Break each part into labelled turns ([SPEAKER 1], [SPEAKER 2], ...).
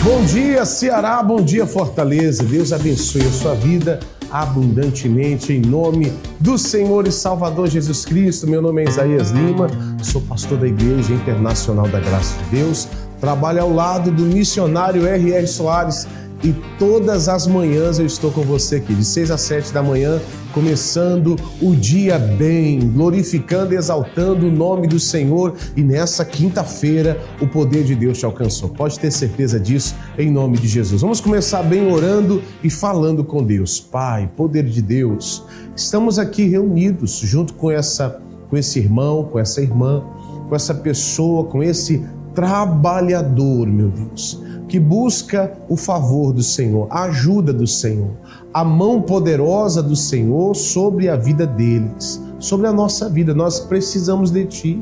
[SPEAKER 1] Bom dia, Ceará, bom dia, Fortaleza. Deus abençoe a sua vida abundantemente, em nome do Senhor e Salvador Jesus Cristo. Meu nome é Isaías Lima, sou pastor da Igreja Internacional da Graça de Deus, trabalho ao lado do missionário R.R. Soares e todas as manhãs eu estou com você aqui, de 6 às 7 da manhã, começando o dia bem, glorificando e exaltando o nome do Senhor, e nessa quinta-feira o poder de Deus te alcançou. Pode ter certeza disso, em nome de Jesus. Vamos começar bem orando e falando com Deus. Pai, poder de Deus, estamos aqui reunidos junto com esse irmão, com essa irmã, com essa pessoa, com esse trabalhador, meu Deus, que busca o favor do Senhor, a ajuda do Senhor, a mão poderosa do Senhor sobre a vida deles, sobre a nossa vida. Nós precisamos de Ti,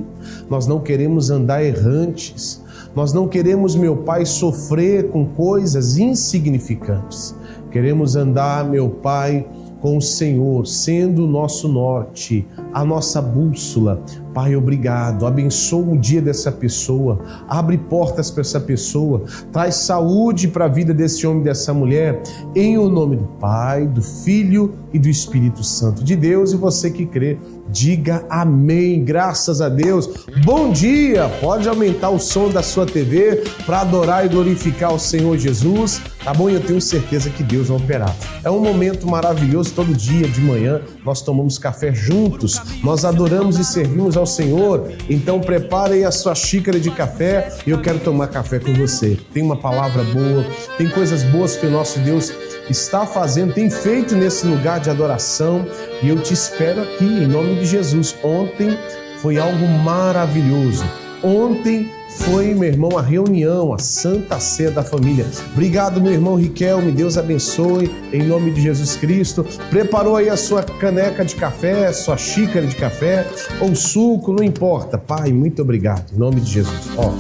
[SPEAKER 1] nós não queremos andar errantes, nós não queremos, meu Pai, sofrer com coisas insignificantes. Queremos andar, meu Pai, com o Senhor, sendo o nosso norte, a nossa bússola. Pai, obrigado, abençoa o dia dessa pessoa, abre portas para essa pessoa, traz saúde para a vida desse homem e dessa mulher, em o nome do Pai, do Filho e do Espírito Santo de Deus. E você que crê, diga amém, graças a Deus. Bom dia, pode aumentar o som da sua TV para adorar e glorificar o Senhor Jesus, tá bom? Eu tenho certeza que Deus vai operar. É um momento maravilhoso, todo dia de manhã nós tomamos café juntos, nós adoramos e servimos ao Senhor. Então prepare aí a sua xícara de café e eu quero tomar café com você. Tem uma palavra boa, tem coisas boas que o nosso Deus está fazendo, tem feito nesse lugar de adoração, e eu te espero aqui em nome de Jesus. Ontem foi algo maravilhoso. Ontem foi, meu irmão, a reunião, a Santa Ceia da Família. Obrigado, meu irmão Riquelme, Deus abençoe, em nome de Jesus Cristo. Preparou aí a sua caneca de café, sua xícara de café, ou suco, não importa. Pai, muito obrigado, em nome de Jesus. Ó,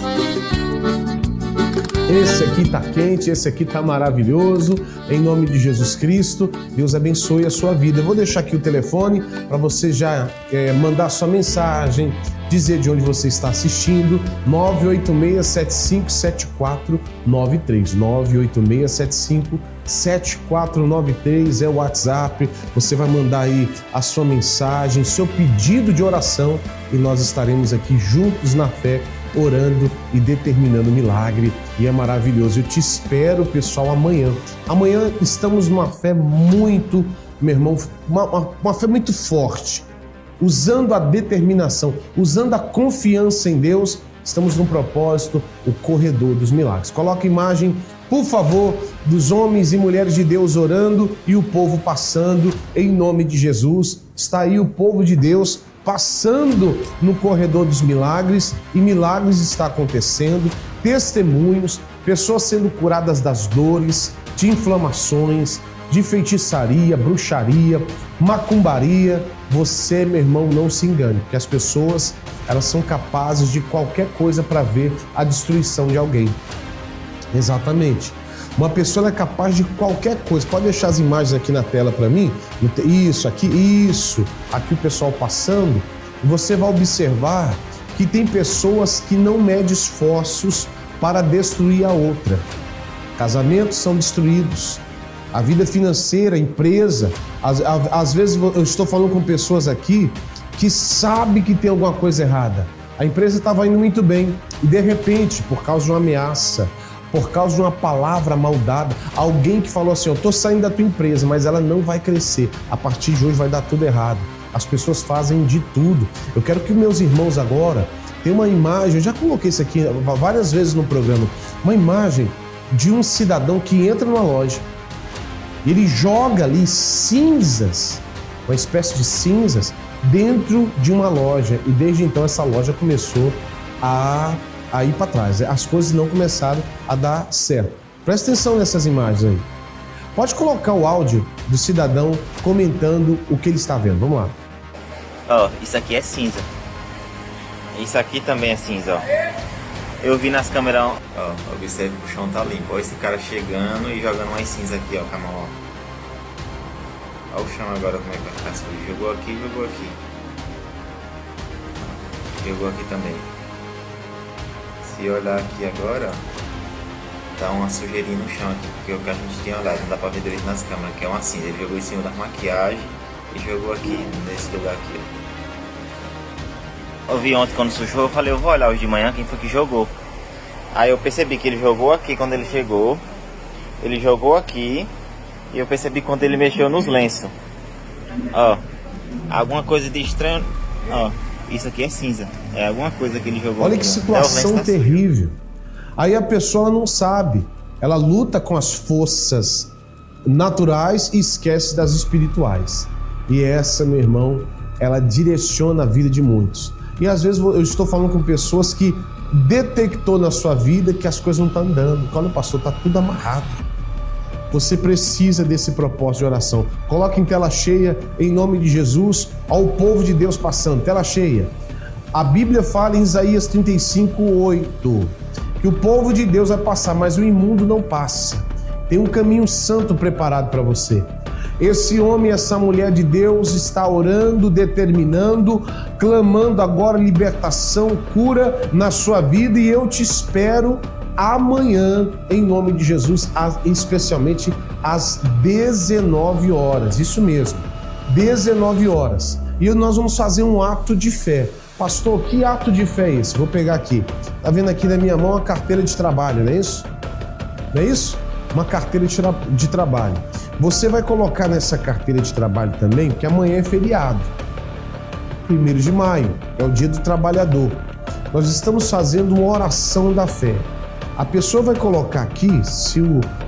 [SPEAKER 1] esse aqui tá quente, esse aqui tá maravilhoso, em nome de Jesus Cristo. Deus abençoe a sua vida. Eu vou deixar aqui o telefone para você já mandar sua mensagem, dizer de onde você está assistindo. 986-757493, 986-757493 é o WhatsApp. Você vai mandar aí a sua mensagem, seu pedido de oração, e nós estaremos aqui juntos na fé, orando e determinando milagre, e é maravilhoso. Eu te espero, pessoal, amanhã. Amanhã estamos numa fé muito, meu irmão, uma fé muito forte, usando a determinação, usando a confiança em Deus. Estamos num propósito, o corredor dos milagres. Coloca a imagem, por favor, dos homens e mulheres de Deus orando e o povo passando, em nome de Jesus. Está aí o povo de Deus passando no corredor dos milagres, e milagres está acontecendo, testemunhos, pessoas sendo curadas das dores, de inflamações, de feitiçaria, bruxaria, macumbaria. Você, meu irmão, não se engane, porque as pessoas, elas são capazes de qualquer coisa para ver a destruição de alguém. Exatamente. Uma pessoa é capaz de qualquer coisa. Pode deixar as imagens aqui na tela para mim? Isso, aqui o pessoal passando. Você vai observar que tem pessoas que não medem esforços para destruir a outra. Casamentos são destruídos. A vida financeira, a empresa. Às vezes eu estou falando com pessoas aqui que sabem que tem alguma coisa errada. A empresa estava indo muito bem e, de repente, por causa de uma ameaça, por causa de uma palavra maldada, alguém que falou assim: eu estou saindo da tua empresa, mas ela não vai crescer, a partir de hoje vai dar tudo errado. As pessoas fazem de tudo. Eu quero que meus irmãos agora tenham uma imagem, eu já coloquei isso aqui várias vezes no programa, uma imagem de um cidadão que entra numa loja, ele joga ali cinzas, uma espécie de cinzas, dentro de uma loja, e desde então essa loja começou a ir para trás. As coisas não começaram a dar certo. Presta atenção nessas imagens aí. Pode colocar o áudio do cidadão comentando o que ele está vendo. Vamos lá.
[SPEAKER 2] Ó, isso aqui é cinza. Isso aqui também é cinza, ó. Eu vi nas câmeras, ó, observe que o chão tá limpo. Ó, esse cara chegando e jogando mais cinza aqui, ó, com a mão, ó. Ó o chão agora, como é que vai ficar sujo. Jogou aqui, jogou aqui. Jogou aqui também. Se olhar aqui agora, Tá uma sujeirinha no chão aqui, porque é o que a gente tinha olhado, não dá pra ver direito nas câmeras, que é uma cinza. Ele jogou em cima da maquiagem e jogou aqui, nesse lugar aqui. Eu vi ontem quando sujou, eu falei, eu vou olhar hoje de manhã quem foi que jogou. Aí eu percebi que ele jogou aqui quando ele chegou, ele jogou aqui, e eu percebi quando ele mexeu nos lenços. Ó, alguma coisa de estranho, ó, isso aqui é cinza, é alguma coisa que ele jogou.
[SPEAKER 1] Olha
[SPEAKER 2] aqui,
[SPEAKER 1] que
[SPEAKER 2] ó.
[SPEAKER 1] situação terrível. Aí a pessoa não sabe, ela luta com as forças naturais e esquece das espirituais. E essa, meu irmão, ela direciona a vida de muitos. E às vezes eu estou falando com pessoas que detectou na sua vida que as coisas não estão andando. Olha, pastor, está tudo amarrado. Você precisa desse propósito de oração. Coloque em tela cheia, em nome de Jesus, ao povo de Deus passando. Tela cheia. A Bíblia fala em Isaías 35:8 que o povo de Deus vai passar, mas o imundo não passa. Tem um caminho santo preparado para você. Esse homem, essa mulher de Deus está orando, determinando, clamando agora libertação, cura na sua vida, e eu te espero amanhã, em nome de Jesus, especialmente às 19 horas. Isso mesmo, 19 horas. E nós vamos fazer um ato de fé. Pastor, que ato de fé é esse? Vou pegar aqui. Tá vendo aqui na minha mão a carteira de trabalho, não é isso? Não é isso? Uma carteira de trabalho. Você vai colocar nessa carteira de trabalho também, porque amanhã é feriado. 1º de maio, é o dia do trabalhador. Nós estamos fazendo uma oração da fé. A pessoa vai colocar aqui,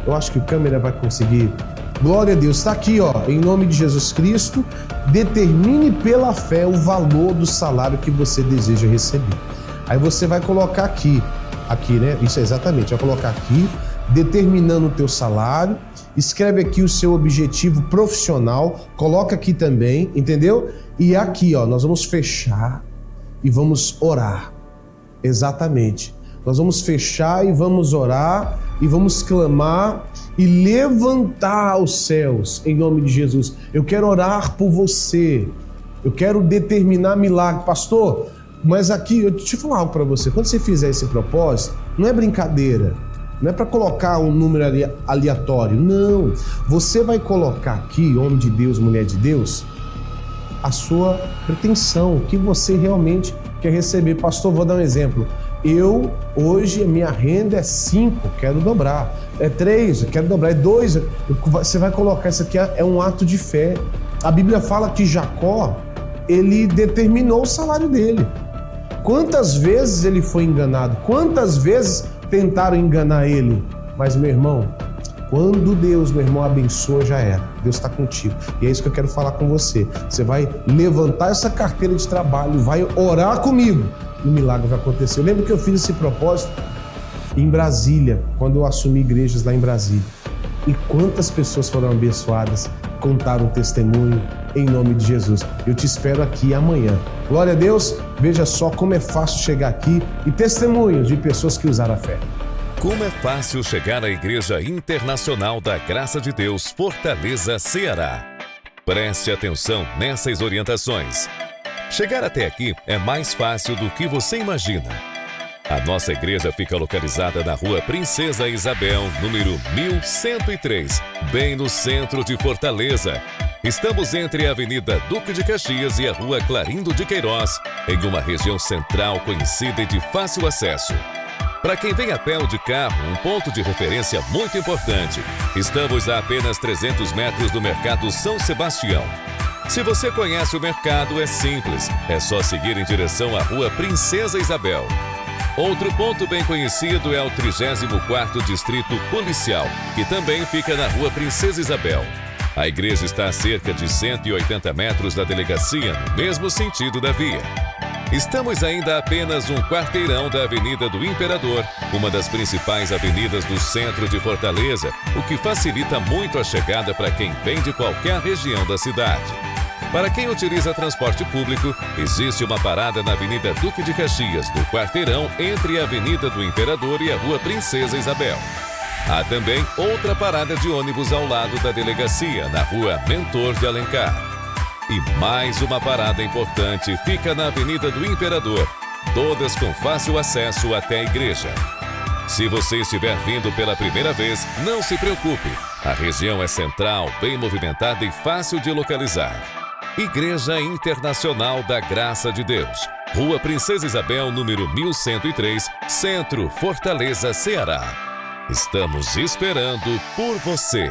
[SPEAKER 1] eu acho que a câmera vai conseguir. Glória a Deus, está aqui, ó, em nome de Jesus Cristo, determine pela fé o valor do salário que você deseja receber. Aí você vai colocar aqui, né? Isso é exatamente, vai colocar aqui, determinando o teu salário, escreve aqui o seu objetivo profissional, coloca aqui também, entendeu? E aqui, ó, nós vamos fechar e vamos orar. Exatamente. Nós vamos fechar e vamos orar e vamos clamar e levantar aos céus em nome de Jesus. Eu quero orar por você. Eu quero determinar milagre. Pastor, mas aqui, deixa eu falar algo para você. Quando você fizer esse propósito, não é brincadeira. Não é para colocar um número aleatório. Não. Você vai colocar aqui, homem de Deus, mulher de Deus, a sua pretensão, o que você realmente quer receber. Pastor, vou dar um exemplo. Hoje, a minha renda é 5, quero dobrar. É 3, quero dobrar. É 2, você vai colocar. Isso aqui é um ato de fé. A Bíblia fala que Jacó, ele determinou o salário dele. Quantas vezes ele foi enganado? Quantas vezes tentaram enganar ele? Mas, meu irmão, quando Deus, meu irmão, abençoa, já era. Deus está contigo. E é isso que eu quero falar com você. Você vai levantar essa carteira de trabalho, vai orar comigo e o milagre vai acontecer. Eu lembro que eu fiz esse propósito em Brasília, quando eu assumi igrejas lá em Brasília. E quantas pessoas foram abençoadas, contaram testemunho em nome de Jesus. Eu te espero aqui amanhã. Glória a Deus. Veja só como é fácil chegar aqui e testemunhos de pessoas que usaram a fé.
[SPEAKER 3] Como é fácil chegar à Igreja Internacional da Graça de Deus, Fortaleza, Ceará. Preste atenção nessas orientações. Chegar até aqui é mais fácil do que você imagina. A nossa igreja fica localizada na Rua Princesa Isabel, número 1103, bem no centro de Fortaleza. Estamos entre a Avenida Duque de Caxias e a Rua Clarindo de Queiroz, em uma região central conhecida e de fácil acesso. Para quem vem a pé ou de carro, um ponto de referência muito importante. Estamos a apenas 300 metros do Mercado São Sebastião. Se você conhece o mercado, é simples. É só seguir em direção à Rua Princesa Isabel. Outro ponto bem conhecido é o 34º Distrito Policial, que também fica na Rua Princesa Isabel. A igreja está a cerca de 180 metros da delegacia, no mesmo sentido da via. Estamos ainda a apenas um quarteirão da Avenida do Imperador, uma das principais avenidas do centro de Fortaleza, o que facilita muito a chegada para quem vem de qualquer região da cidade. Para quem utiliza transporte público, existe uma parada na Avenida Duque de Caxias, no quarteirão entre a Avenida do Imperador e a Rua Princesa Isabel. Há também outra parada de ônibus ao lado da delegacia, na Rua Mentor de Alencar. E mais uma parada importante fica na Avenida do Imperador, todas com fácil acesso até a igreja. Se você estiver vindo pela primeira vez, não se preocupe. A região é central, bem movimentada e fácil de localizar. Igreja Internacional da Graça de Deus. Rua Princesa Isabel, número 1103, Centro, Fortaleza, Ceará. Estamos esperando por você.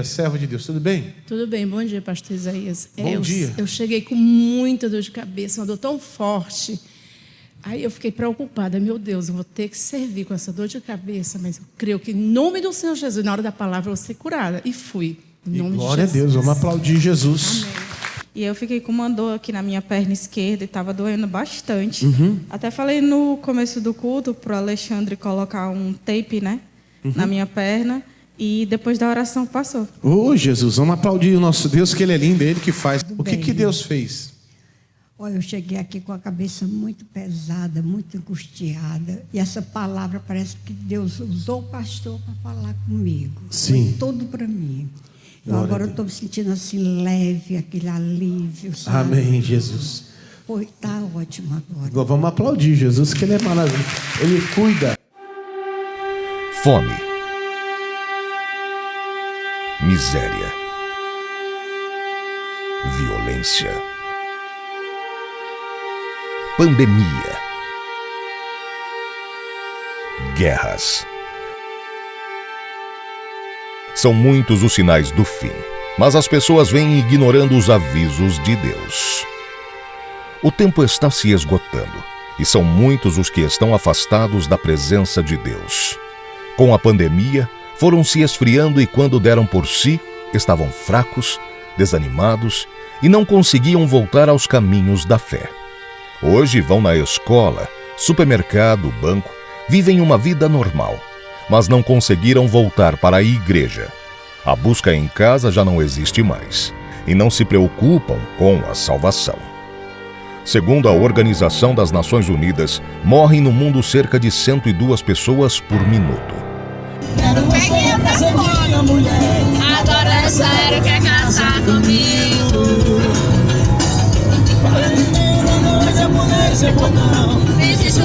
[SPEAKER 1] Servo de Deus, tudo bem?
[SPEAKER 4] Tudo bem, bom dia, pastor Isaías.
[SPEAKER 1] Bom dia.
[SPEAKER 4] Eu cheguei com muita dor de cabeça, uma dor tão forte. Aí eu fiquei preocupada, meu Deus, eu vou ter que servir com essa dor de cabeça, mas eu creio que em nome do Senhor Jesus, na hora da palavra, eu vou ser curada. E fui, em nome de Jesus.
[SPEAKER 1] Glória a Deus, vamos aplaudir Jesus.
[SPEAKER 4] Amém.
[SPEAKER 5] E eu fiquei com uma dor aqui na minha perna esquerda e estava doendo bastante. Até falei no começo do culto para o Alexandre colocar um tape, né, na minha perna. E depois da oração passou.
[SPEAKER 1] Jesus, vamos aplaudir o nosso Deus, que Ele é lindo, é Ele que faz. O que Deus fez?
[SPEAKER 6] Olha, eu cheguei aqui com a cabeça muito pesada, muito angustiada. E essa palavra parece que Deus usou o pastor para falar comigo.
[SPEAKER 1] Sim.
[SPEAKER 6] Foi tudo para mim.
[SPEAKER 1] Glória
[SPEAKER 6] Agora eu estou me sentindo assim leve, aquele alívio, sabe?
[SPEAKER 1] Amém, Jesus.
[SPEAKER 6] Está ótimo agora.
[SPEAKER 1] Vamos aplaudir Jesus, que Ele é maravilhoso. Ele cuida.
[SPEAKER 3] Fome. Miséria. Violência. Pandemia. Guerras. São muitos os sinais do fim, mas as pessoas vêm ignorando os avisos de Deus. O tempo está se esgotando e são muitos os que estão afastados da presença de Deus. Com a pandemia, foram se esfriando e quando deram por si, estavam fracos, desanimados e não conseguiam voltar aos caminhos da fé. Hoje vão na escola, supermercado, banco, vivem uma vida normal, mas não conseguiram voltar para a igreja. A busca em casa já não existe mais e não se preocupam com a salvação. Segundo a Organização das Nações Unidas, morrem no mundo cerca de 102 pessoas por minuto.
[SPEAKER 7] Peguei pra fora, mulher. Agora é sério, quer casar comigo. Fiz isso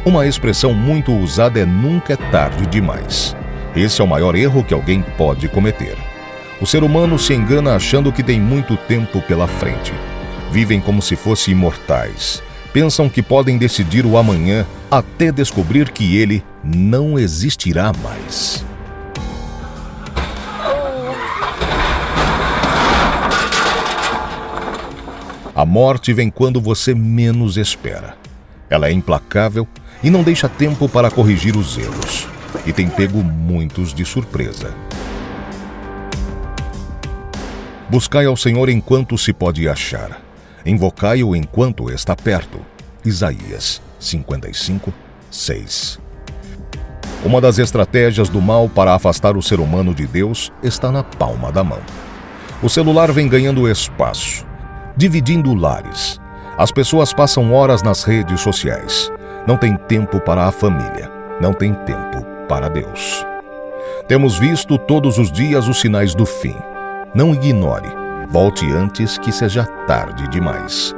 [SPEAKER 3] Uma expressão muito usada é nunca é tarde demais. Esse é o maior erro que alguém pode cometer. O ser humano se engana achando que tem muito tempo pela frente. Vivem como se fossem imortais. Pensam que podem decidir o amanhã até descobrir que ele não existirá mais. A morte vem quando você menos espera. Ela é implacável e não deixa tempo para corrigir os erros. E tem pego muitos de surpresa. Buscai ao Senhor enquanto se pode achar. Invocai-o enquanto está perto. Isaías 55, 6. Uma das estratégias do mal para afastar o ser humano de Deus está na palma da mão. O celular vem ganhando espaço, dividindo lares. As pessoas passam horas nas redes sociais. Não tem tempo para a família. Não tem tempo para Deus. Temos visto todos os dias os sinais do fim. Não ignore. Volte antes que seja tarde demais.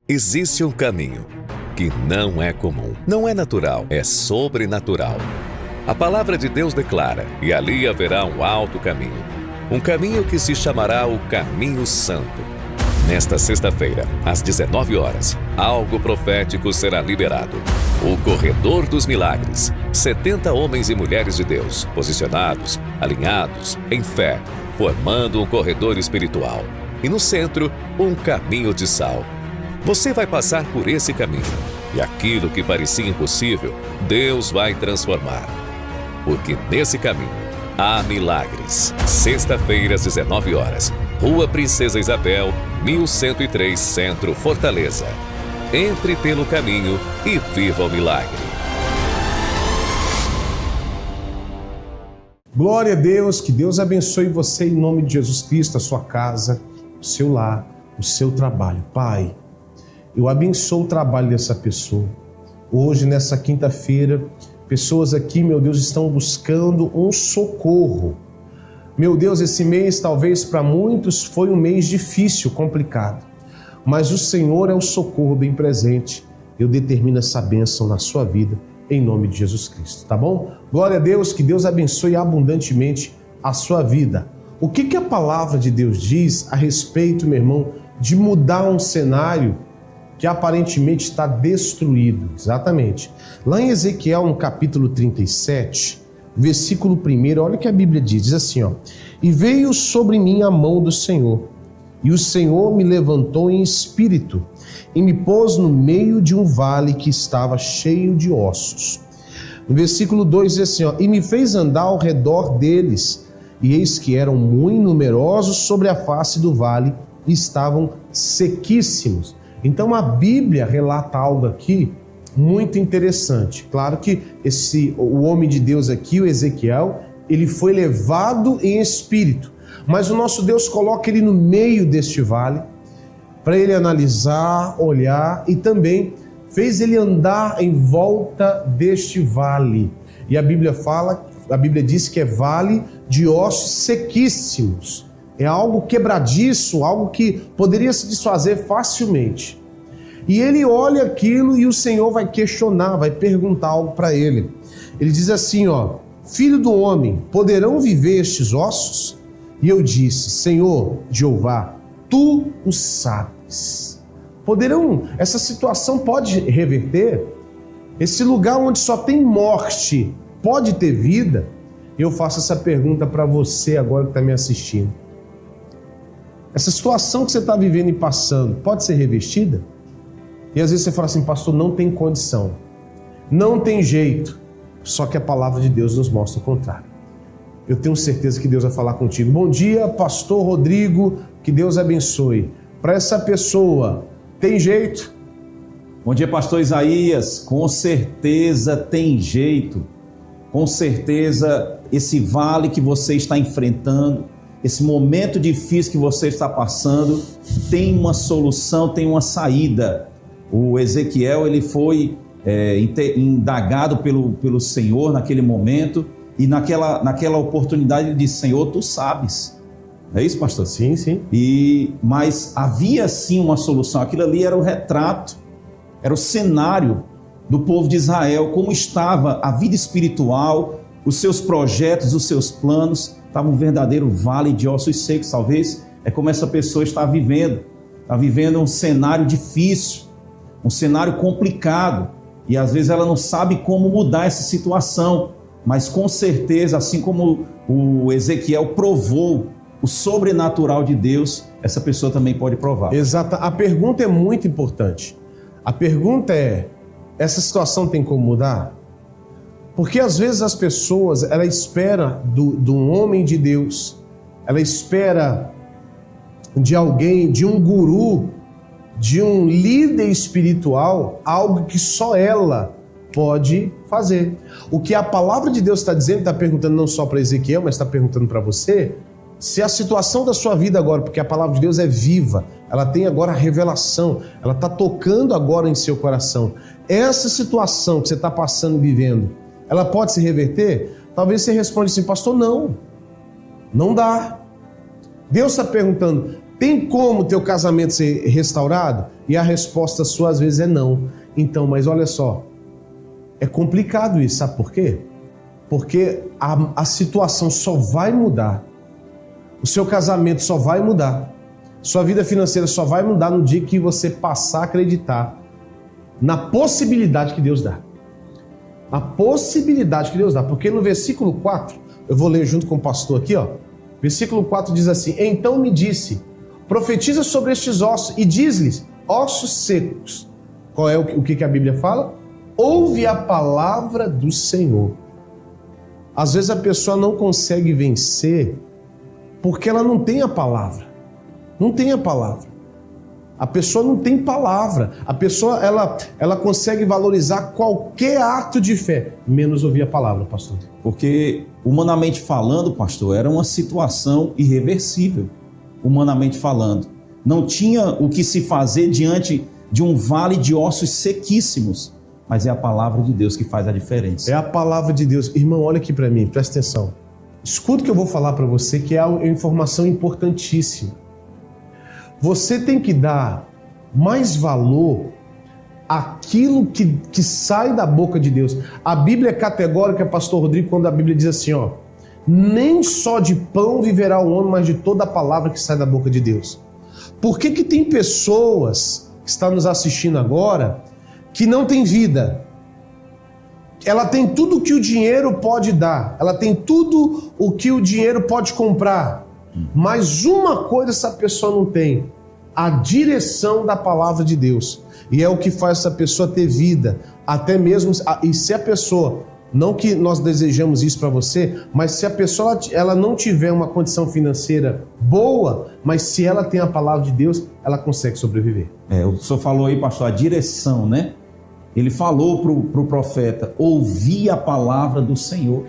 [SPEAKER 3] Existe um caminho que não é comum, não é natural, é sobrenatural. A palavra de Deus declara, e ali haverá um alto caminho. Um caminho que se chamará o Caminho Santo. Nesta sexta-feira, às 19 horas, algo profético será liberado. O Corredor dos Milagres. 70 homens e mulheres de Deus, posicionados, alinhados, em fé, formando um corredor espiritual. E no centro, um caminho de sal. Você vai passar por esse caminho. E aquilo que parecia impossível, Deus vai transformar. Porque nesse caminho há milagres. Sexta-feira, às 19 horas, Rua Princesa Isabel, 1103, Centro, Fortaleza. Entre pelo caminho e viva o milagre.
[SPEAKER 1] Glória a Deus, que Deus abençoe você em nome de Jesus Cristo, a sua casa, o seu lar, o seu trabalho. Pai, eu abençoo o trabalho dessa pessoa. Hoje, nessa quinta-feira, Pessoas aqui, meu Deus, estão buscando um socorro. Meu Deus, esse mês talvez para muitos foi um mês difícil, complicado. Mas o Senhor é o socorro bem presente. Eu determino essa bênção na sua vida, em nome de Jesus Cristo, tá bom? Glória a Deus, que Deus abençoe abundantemente a sua vida. O que a palavra de Deus diz a respeito, meu irmão, de mudar um cenário que aparentemente está destruído? Exatamente. Lá em Ezequiel, no capítulo 37, versículo 1, olha o que a Bíblia diz assim, ó: E veio sobre mim a mão do Senhor, e o Senhor me levantou em espírito, e me pôs no meio de um vale que estava cheio de ossos. No versículo 2 diz assim, ó: E me fez andar ao redor deles, e eis que eram muito numerosos sobre a face do vale, e estavam sequíssimos. Então a Bíblia relata algo aqui muito interessante. Claro que o homem de Deus aqui, o Ezequiel, ele foi levado em espírito, mas o nosso Deus coloca ele no meio deste vale para ele analisar, olhar, e também fez ele andar em volta deste vale. E a Bíblia diz que é vale de ossos sequíssimos. É algo quebradiço, algo que poderia se desfazer facilmente. E ele olha aquilo e o Senhor vai questionar, vai perguntar algo para ele. Ele diz assim, ó: Filho do homem, poderão viver estes ossos? E eu disse: Senhor Jeová, tu o sabes. Poderão, essa situação pode reverter? Esse lugar onde só tem morte pode ter vida? Eu faço essa pergunta para você agora que está me assistindo. Essa situação que você está vivendo e passando pode ser revestida? E às vezes você fala assim: pastor, não tem condição, não tem jeito. Só que a palavra de Deus nos mostra o contrário. Eu tenho certeza que Deus vai falar contigo. Bom dia, pastor Rodrigo, que Deus abençoe. Para essa pessoa, tem jeito?
[SPEAKER 8] Bom dia, pastor Isaías. Com certeza tem jeito. Com certeza esse vale que você está enfrentando, esse momento difícil que você está passando, tem uma solução, tem uma saída. O Ezequiel, ele foi indagado pelo Senhor naquele momento, e naquela oportunidade ele disse: Senhor, tu sabes. É isso, pastor?
[SPEAKER 1] Sim, sim.
[SPEAKER 8] Mas havia sim uma solução. Aquilo ali era o retrato, era o cenário do povo de Israel, como estava a vida espiritual, os seus projetos, os seus planos. Estava um verdadeiro vale de ossos secos. Talvez é como essa pessoa está vivendo um cenário difícil, um cenário complicado, e às vezes ela não sabe como mudar essa situação, mas com certeza, assim como o Ezequiel provou o sobrenatural de Deus, essa pessoa também pode provar.
[SPEAKER 1] Exato. A pergunta é muito importante. A pergunta é: essa situação tem como mudar? Porque às vezes as pessoas, ela espera de um homem de Deus, ela espera de alguém, de um guru, de um líder espiritual, algo que só ela pode fazer. O que a palavra de Deus está dizendo, está perguntando não só para Ezequiel, mas está perguntando para você, se a situação da sua vida agora, porque a palavra de Deus é viva, ela tem agora a revelação, ela está tocando agora em seu coração. Essa situação que você está passando e vivendo, ela pode se reverter? Talvez você responda assim: pastor, não dá. Deus está perguntando: tem como teu casamento ser restaurado? E a resposta sua às vezes é não. Então, mas olha só, é complicado isso, sabe por quê? Porque a situação só vai mudar, o seu casamento só vai mudar, sua vida financeira só vai mudar no dia que você passar a acreditar na possibilidade que Deus dá. A possibilidade que Deus dá, porque no versículo 4, eu vou ler junto com o pastor aqui, ó. Versículo 4 diz assim: Então me disse, profetiza sobre estes ossos e diz-lhes: ossos secos. Qual é o que a Bíblia fala? Ouve a palavra do Senhor. Às vezes a pessoa não consegue vencer porque ela não tem a palavra. Não tem a palavra. A pessoa não tem palavra. A pessoa, ela consegue valorizar qualquer ato de fé, menos ouvir a palavra, pastor.
[SPEAKER 8] Porque, humanamente falando, pastor, era uma situação irreversível. Humanamente falando. Não tinha o que se fazer diante de um vale de ossos sequíssimos. mas é a palavra de Deus que faz a diferença.
[SPEAKER 1] É a palavra de Deus. Irmão, olha aqui para mim, presta atenção. Escuta o que eu vou falar para você, que é uma informação importantíssima. Você tem que dar mais valor àquilo que sai da boca de Deus. A Bíblia é categórica, pastor Rodrigo, quando a Bíblia diz assim, ó, nem só de pão viverá o homem, mas de toda a palavra que sai da boca de Deus. Por que tem pessoas que estão nos assistindo agora que não tem vida? Ela tem tudo o que o dinheiro pode dar, ela tem tudo o que o dinheiro pode comprar, mas uma coisa essa pessoa não tem: a direção da palavra de Deus. E é o que faz essa pessoa ter vida, até mesmo, e se a pessoa, não que nós desejamos isso para você, mas se a pessoa ela não tiver uma condição financeira boa, mas se ela tem a palavra de Deus, ela consegue sobreviver.
[SPEAKER 8] O senhor falou aí, pastor, a direção, né? Ele falou para o profeta, ouvir a palavra do Senhor.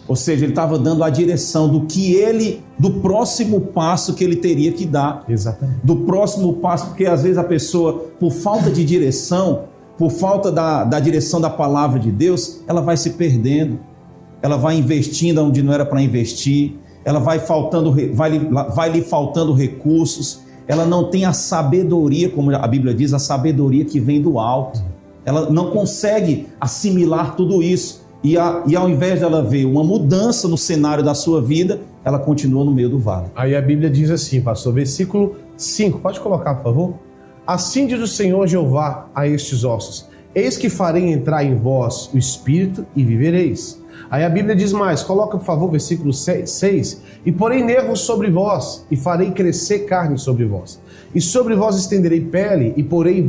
[SPEAKER 8] Ou seja, ele estava dando a direção do próximo passo que ele teria que dar.
[SPEAKER 1] Exatamente.
[SPEAKER 8] Do próximo passo, porque às vezes a pessoa, por falta de direção, por falta da direção da palavra de Deus, ela vai se perdendo. Ela vai investindo onde não era para investir. Ela vai lhe faltando recursos. Ela não tem a sabedoria, como a Bíblia diz, a sabedoria que vem do alto. Ela não consegue assimilar tudo isso. E ao invés dela ver uma mudança no cenário da sua vida, ela continua no meio do vale.
[SPEAKER 1] Aí a Bíblia diz assim, pastor, versículo 5, pode colocar, por favor? Assim diz o Senhor Jeová a estes ossos: eis que farei entrar em vós o Espírito e vivereis. Aí a Bíblia diz mais, coloca por favor versículo 6, e porei nervos sobre vós, e farei crescer carne sobre vós. E sobre vós estenderei pele, e porei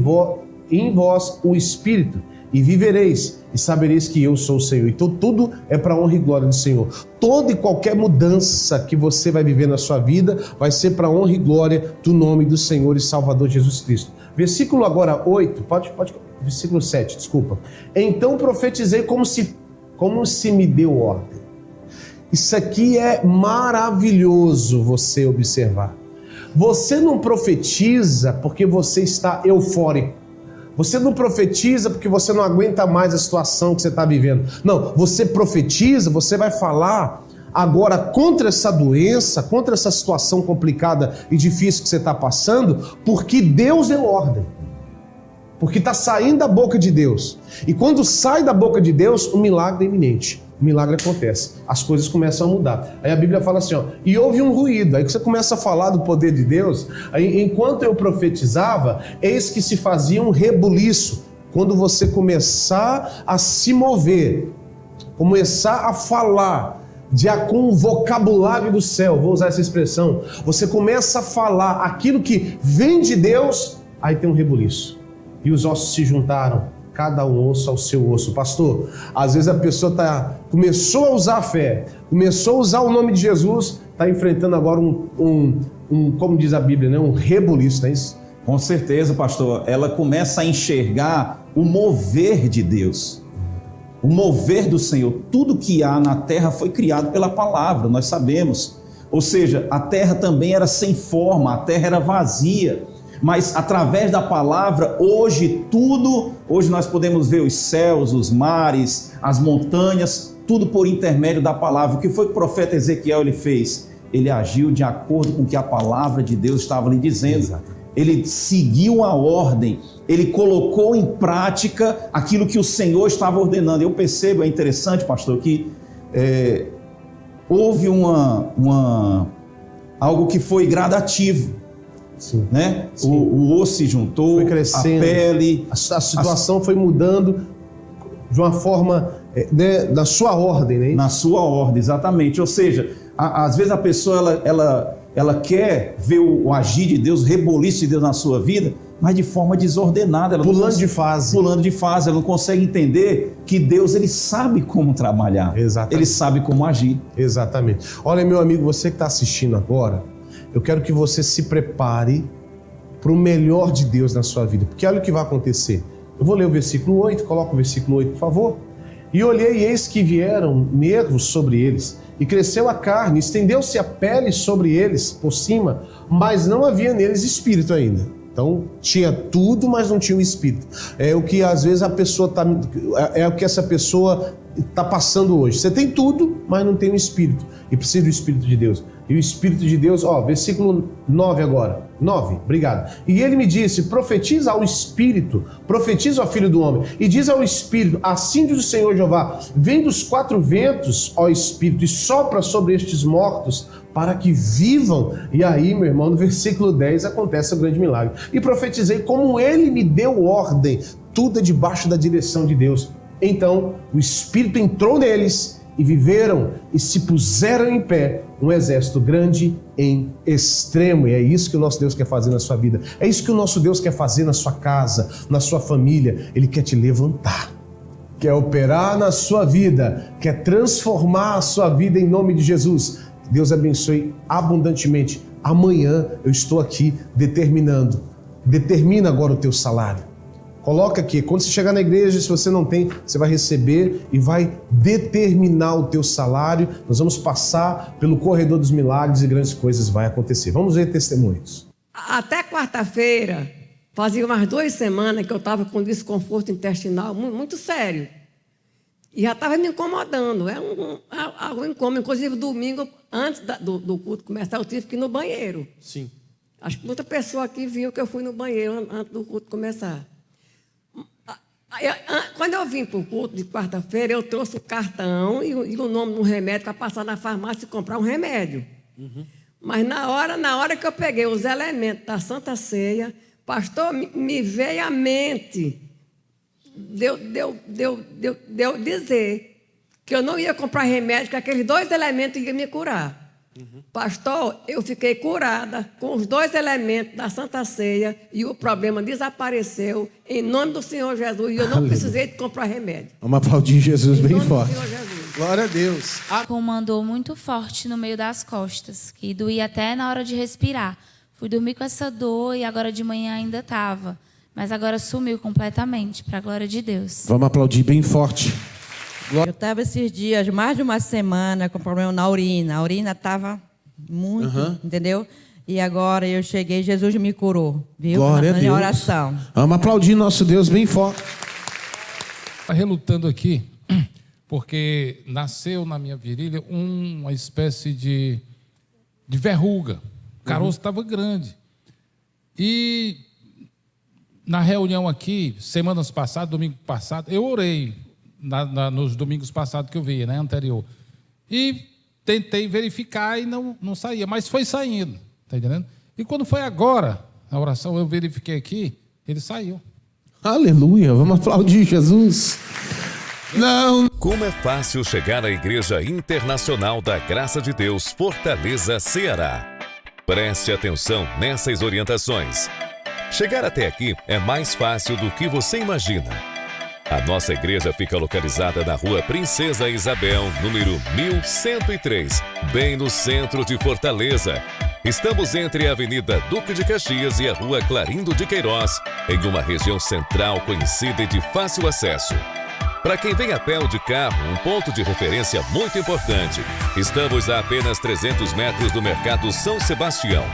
[SPEAKER 1] em vós o Espírito, e vivereis, e sabereis que eu sou o Senhor. Então tudo é para a honra e glória do Senhor. Toda e qualquer mudança que você vai viver na sua vida vai ser para a honra e glória do nome do Senhor e Salvador Jesus Cristo. Versículo agora 8, versículo 7, desculpa. Então profetizei como se me deu ordem. Isso aqui é maravilhoso você observar. Você não profetiza porque você está eufórico. Você não profetiza porque você não aguenta mais a situação que você está vivendo. Não, você profetiza, você vai falar agora contra essa doença, contra essa situação complicada e difícil que você está passando, porque Deus deu ordem. Porque está saindo da boca de Deus. E quando sai da boca de Deus, o milagre é iminente. O milagre acontece. As coisas começam a mudar. Aí a Bíblia fala assim, ó, e houve um ruído. Aí que você começa a falar do poder de Deus. Aí, enquanto eu profetizava, eis que se fazia um rebuliço. Quando você começar a se mover, começar a falar com o vocabulário do céu, vou usar essa expressão, você começa a falar aquilo que vem de Deus, aí tem um rebuliço. E os ossos se juntaram, cada um osso ao seu osso. Pastor, às vezes a pessoa começou a usar a fé, começou a usar o nome de Jesus, está enfrentando agora como diz a Bíblia, né? Um rebuliço, não é isso?
[SPEAKER 8] Com certeza, pastor. Ela começa a enxergar o mover de Deus, o mover do Senhor. Tudo que há na terra foi criado pela palavra, nós sabemos. Ou seja, a terra também era sem forma, a terra era vazia. Mas através da palavra, hoje nós podemos ver os céus, os mares, as montanhas, tudo por intermédio da palavra. O que foi que o profeta Ezequiel ele fez? Ele agiu de acordo com o que a palavra de Deus estava lhe dizendo. Exato. Ele seguiu a ordem, ele colocou em prática aquilo que o Senhor estava ordenando. Eu percebo, é interessante, pastor, que houve algo que foi gradativo.
[SPEAKER 1] Sim.
[SPEAKER 8] Né?
[SPEAKER 1] Sim.
[SPEAKER 8] O osso se juntou,
[SPEAKER 1] foi crescendo,
[SPEAKER 8] a pele,
[SPEAKER 1] a situação foi mudando de uma forma na sua ordem, né?
[SPEAKER 8] Na sua ordem, exatamente. Ou seja, às vezes a pessoa ela quer ver o agir de Deus, o reboliço de Deus na sua vida, mas de forma desordenada,
[SPEAKER 1] pulando de fase,
[SPEAKER 8] ela não consegue entender que Deus ele sabe como trabalhar.
[SPEAKER 1] Exatamente.
[SPEAKER 8] Ele sabe como agir.
[SPEAKER 1] Exatamente. Olha, meu amigo, você que está assistindo agora, eu quero que você se prepare para o melhor de Deus na sua vida. Porque olha o que vai acontecer. Eu vou ler o versículo 8, coloca o versículo 8, por favor. E olhei, e eis que vieram nervos sobre eles, e cresceu a carne, estendeu-se a pele sobre eles, por cima, mas não havia neles espírito ainda. Então, tinha tudo, mas não tinha o Espírito. É o que às vezes é o que essa pessoa está passando hoje. Você tem tudo, mas não tem o Espírito. E precisa do Espírito de Deus. E o Espírito de Deus, versículo 9 agora. 9, obrigado. E ele me disse: profetiza ao Espírito, profetiza ao Filho do Homem, e diz ao Espírito: assim diz o Senhor Jeová, vem dos 4 ventos, ó Espírito, e sopra sobre estes mortos, para que vivam. E aí, meu irmão, no versículo 10 acontece o grande milagre. E profetizei como ele me deu ordem, tudo é debaixo da direção de Deus. Então, o Espírito entrou neles, e viveram e se puseram em pé um exército grande em extremo. E é isso que o nosso Deus quer fazer na sua vida. É isso que o nosso Deus quer fazer na sua casa, na sua família. Ele quer te levantar, quer operar na sua vida, quer transformar a sua vida em nome de Jesus. Deus abençoe abundantemente. Amanhã eu estou aqui determina agora o teu salário. Coloca aqui, quando você chegar na igreja, se você não tem, você vai receber e vai determinar o teu salário. Nós vamos passar pelo corredor dos milagres e grandes coisas vai acontecer. Vamos ver testemunhos.
[SPEAKER 9] Até quarta-feira, fazia umas 2 semanas que eu estava com desconforto intestinal muito sério. E já estava me incomodando. É algo incômodo. Inclusive, domingo, antes do culto começar, eu tive que ir no banheiro.
[SPEAKER 1] Sim.
[SPEAKER 9] Acho que muita pessoa aqui viu que eu fui no banheiro antes do culto começar. Quando eu vim para o culto de quarta-feira, eu trouxe o cartão e o nome do remédio para passar na farmácia e comprar um remédio. Uhum. Mas na hora que eu peguei os elementos da Santa Ceia, pastor, me veio à mente, deu dizer que eu não ia comprar remédio, que aqueles 2 elementos iam me curar. Uhum. Pastor, eu fiquei curada com os 2 elementos da Santa Ceia e o problema desapareceu em nome do Senhor Jesus e eu não precisei de comprar remédio.
[SPEAKER 1] Vamos aplaudir Jesus bem forte.
[SPEAKER 10] Glória a Deus.
[SPEAKER 11] Comandou muito forte no meio das costas, que doía até na hora de respirar. Fui dormir com essa dor e agora de manhã ainda estava, mas agora sumiu completamente, para a glória de Deus.
[SPEAKER 1] Vamos aplaudir bem forte.
[SPEAKER 12] Eu estava esses dias, mais de uma semana, com problema na urina. A urina estava muito, entendeu? E agora eu cheguei, Jesus me curou, viu?
[SPEAKER 1] Glória a Deus.
[SPEAKER 12] Na oração.
[SPEAKER 1] Vamos aplaudir nosso Deus bem forte.
[SPEAKER 10] Está relutando aqui, porque nasceu na minha virilha uma espécie de verruga. O caroço estava grande. E na reunião aqui, semanas passadas, domingo passado, eu orei. Nos domingos passados que eu vi, né, anterior. E tentei verificar e não saía, mas foi saindo, tá entendendo? E quando foi agora, a oração, eu verifiquei aqui, ele saiu.
[SPEAKER 1] Aleluia, vamos aplaudir Jesus. Não.
[SPEAKER 3] Como é fácil chegar à Igreja Internacional da Graça de Deus, Fortaleza, Ceará. Preste atenção nessas orientações. Chegar até aqui é mais fácil do que você imagina. A nossa igreja fica localizada na Rua Princesa Isabel, número 1103, bem no centro de Fortaleza. Estamos entre a Avenida Duque de Caxias e a Rua Clarindo de Queiroz, em uma região central conhecida e de fácil acesso. Para quem vem a pé ou de carro, um ponto de referência muito importante. Estamos a apenas 300 metros do Mercado São Sebastião.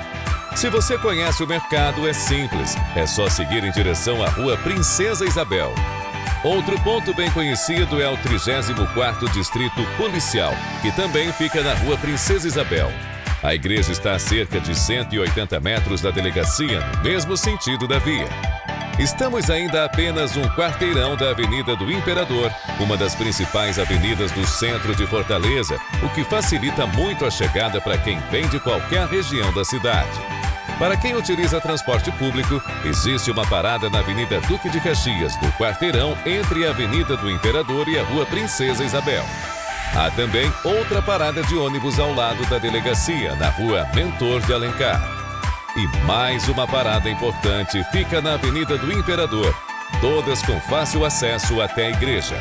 [SPEAKER 3] Se você conhece o mercado, é simples. É só seguir em direção à Rua Princesa Isabel. Outro ponto bem conhecido é o 34º Distrito Policial, que também fica na Rua Princesa Isabel. A igreja está a cerca de 180 metros da delegacia, no mesmo sentido da via. Estamos ainda a apenas um quarteirão da Avenida do Imperador, uma das principais avenidas do centro de Fortaleza, o que facilita muito a chegada para quem vem de qualquer região da cidade. Para quem utiliza transporte público, existe uma parada na Avenida Duque de Caxias, no quarteirão entre a Avenida do Imperador e a Rua Princesa Isabel. Há também outra parada de ônibus ao lado da delegacia, na Rua Mentor de Alencar. E mais uma parada importante fica na Avenida do Imperador, todas com fácil acesso até a igreja.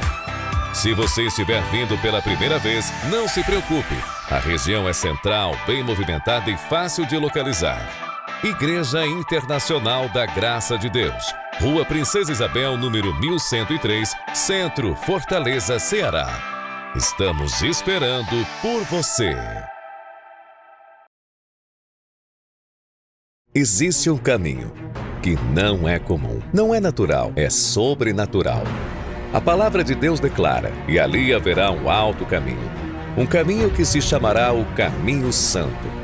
[SPEAKER 3] Se você estiver vindo pela primeira vez, não se preocupe. A região é central, bem movimentada e fácil de localizar. Igreja Internacional da Graça de Deus, Rua Princesa Isabel, número 1103, Centro, Fortaleza, Ceará. Estamos esperando por você. Existe um caminho que não é comum, não é natural, é sobrenatural. A palavra de Deus declara: e ali haverá um alto caminho, um caminho que se chamará o Caminho Santo.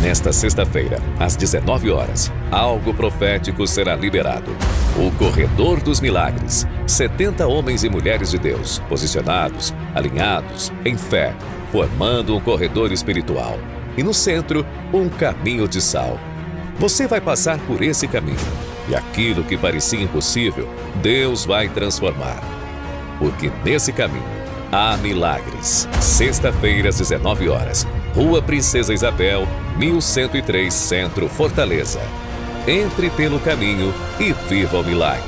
[SPEAKER 3] Nesta sexta-feira, às 19 horas, algo profético será liberado. O Corredor dos Milagres. 70 homens e mulheres de Deus, posicionados, alinhados, em fé, formando um corredor espiritual. E no centro, um caminho de sal. Você vai passar por esse caminho. E aquilo que parecia impossível, Deus vai transformar. Porque nesse caminho há milagres. Sexta-feira, às 19 horas, Rua Princesa Isabel, 1103, Centro, Fortaleza. Entre pelo caminho e viva o milagre.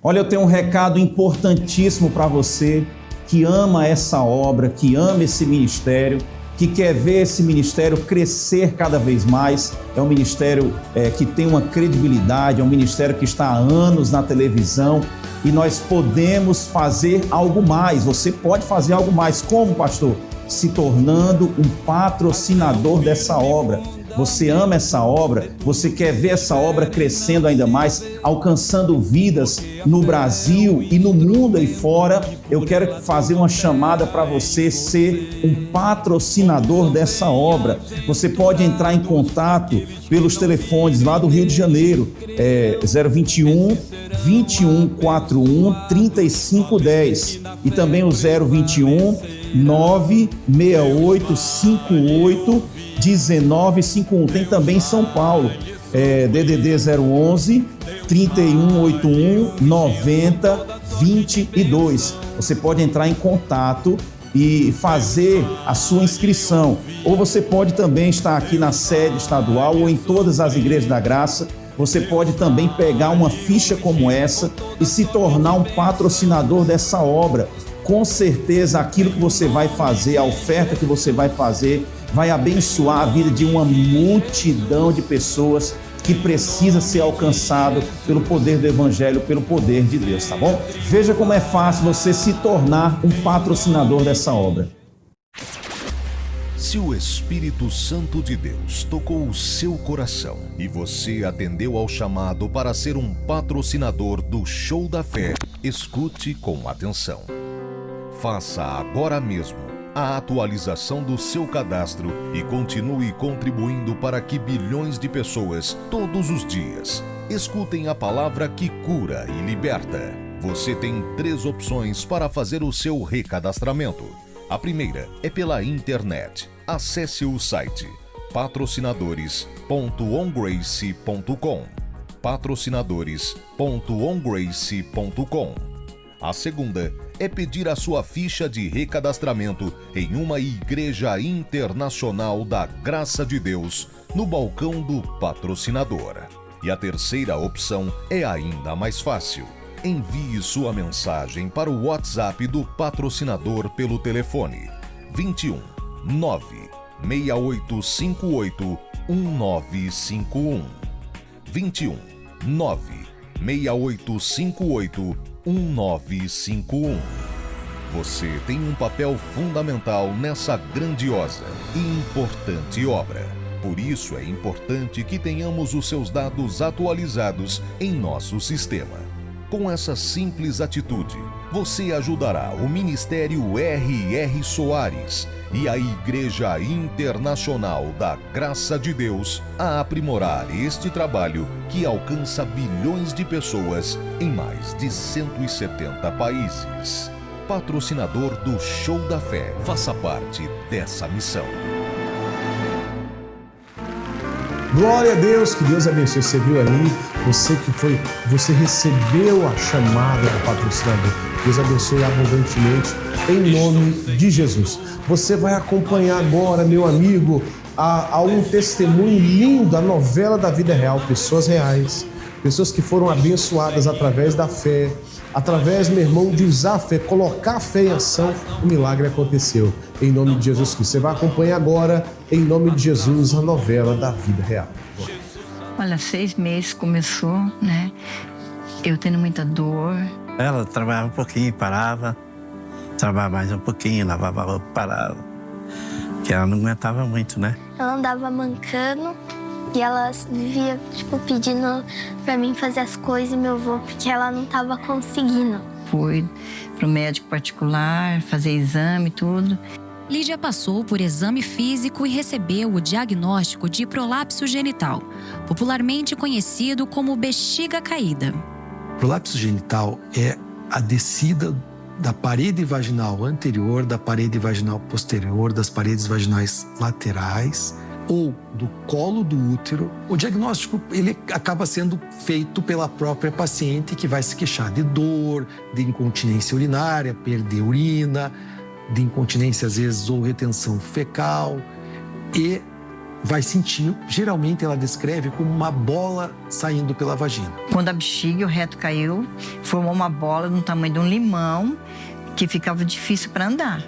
[SPEAKER 8] Olha, eu tenho um recado importantíssimo para você que ama essa obra, que ama esse ministério, que quer ver esse ministério crescer cada vez mais. É um ministério que tem uma credibilidade, é um ministério que está há anos na televisão e nós podemos fazer algo mais. Você pode fazer algo mais. Como, pastor? Se tornando um patrocinador dessa obra. Você ama essa obra, você quer ver essa obra crescendo ainda mais, alcançando vidas no Brasil e no mundo aí fora. Eu quero fazer uma chamada para você ser um patrocinador dessa obra. Você pode entrar em contato pelos telefones lá do Rio de Janeiro, 021 2141 3510 e também o 021 96858 1951. Tem também em São Paulo, DDD 011 3181 9022. Você pode entrar em contato e fazer a sua inscrição. Ou você pode também estar aqui na sede estadual ou em todas as igrejas da graça. Você pode também pegar uma ficha como essa e se tornar um patrocinador dessa obra. Com certeza aquilo que você vai fazer, a oferta que você vai fazer, vai abençoar a vida de uma multidão de pessoas que precisa ser alcançado pelo poder do Evangelho, pelo poder de Deus, tá bom? Veja como é fácil você se tornar um patrocinador dessa obra.
[SPEAKER 13] Se o Espírito Santo de Deus tocou o seu coração e você atendeu ao chamado para ser um patrocinador do Show da Fé, escute com atenção. Faça agora mesmo a atualização do seu cadastro e continue contribuindo para que bilhões de pessoas, todos os dias, escutem a palavra que cura e liberta. Você tem 3 opções para fazer o seu recadastramento. A primeira é pela internet. Acesse o site patrocinadores.ongrace.com patrocinadores.ongrace.com. A segunda é pedir a sua ficha de recadastramento em uma igreja internacional da Graça de Deus no balcão do patrocinador. E a terceira opção é ainda mais fácil. Envie sua mensagem para o WhatsApp do patrocinador pelo telefone 21 96858 1951 21 96858 1951. Você tem um papel fundamental nessa grandiosa e importante obra. Por isso é importante que tenhamos os seus dados atualizados em nosso sistema. Com essa simples atitude, você ajudará o Ministério R.R. Soares e a Igreja Internacional da Graça de Deus a aprimorar este trabalho que alcança bilhões de pessoas em mais de 170 países. Patrocinador do Show da Fé, faça parte dessa missão.
[SPEAKER 1] Glória a Deus, que Deus abençoe. Você viu aí, você recebeu a chamada do patrocinador. Deus abençoe abundantemente, em nome de Jesus. Você vai acompanhar agora, meu amigo, a um testemunho lindo, a novela da vida real, pessoas reais, pessoas que foram abençoadas através da fé, através, meu irmão, de usar a fé, colocar a fé em ação, o milagre aconteceu. Em nome de Jesus Cristo. Você vai acompanhar agora, em nome de Jesus, a novela da vida real.
[SPEAKER 14] Olha, 6 meses começou, né? Eu tendo muita dor.
[SPEAKER 15] Ela trabalhava um pouquinho, parava. Trabalhava mais um pouquinho, lavava roupa, parava. Que ela não aguentava muito, né?
[SPEAKER 16] Ela andava mancando e ela vivia, pedindo pra mim fazer as coisas e meu avô, porque ela não tava conseguindo.
[SPEAKER 14] Fui pro médico particular, fazer exame e tudo.
[SPEAKER 17] Lídia passou por exame físico e recebeu o diagnóstico de prolapso genital, popularmente conhecido como bexiga caída.
[SPEAKER 18] Prolapso genital é a descida da parede vaginal anterior, da parede vaginal posterior, das paredes vaginais laterais ou do colo do útero. O diagnóstico ele acaba sendo feito pela própria paciente, que vai se queixar de dor, de incontinência urinária, perder urina, de incontinência às vezes ou retenção fecal, e vai sentir, geralmente ela descreve como uma bola saindo pela vagina.
[SPEAKER 14] Quando a bexiga e o reto caiu, formou uma bola do tamanho de um limão que ficava difícil para andar,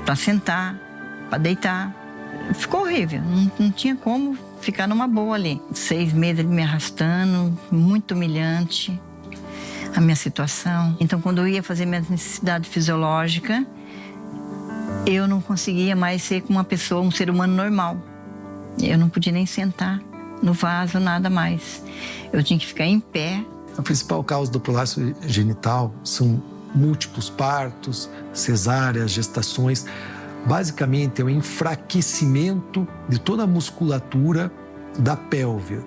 [SPEAKER 14] para sentar, para deitar. Ficou horrível, não tinha como ficar numa boa ali. 6 meses ele me arrastando, muito humilhante a minha situação. Então, quando eu ia fazer minha necessidade fisiológica, eu não conseguia mais ser como uma pessoa, um ser humano normal. Eu não podia nem sentar no vaso, nada mais. Eu tinha que ficar em pé.
[SPEAKER 18] A principal causa do prolapso genital são múltiplos partos, cesáreas, gestações. Basicamente, é o enfraquecimento de toda a musculatura da pelve,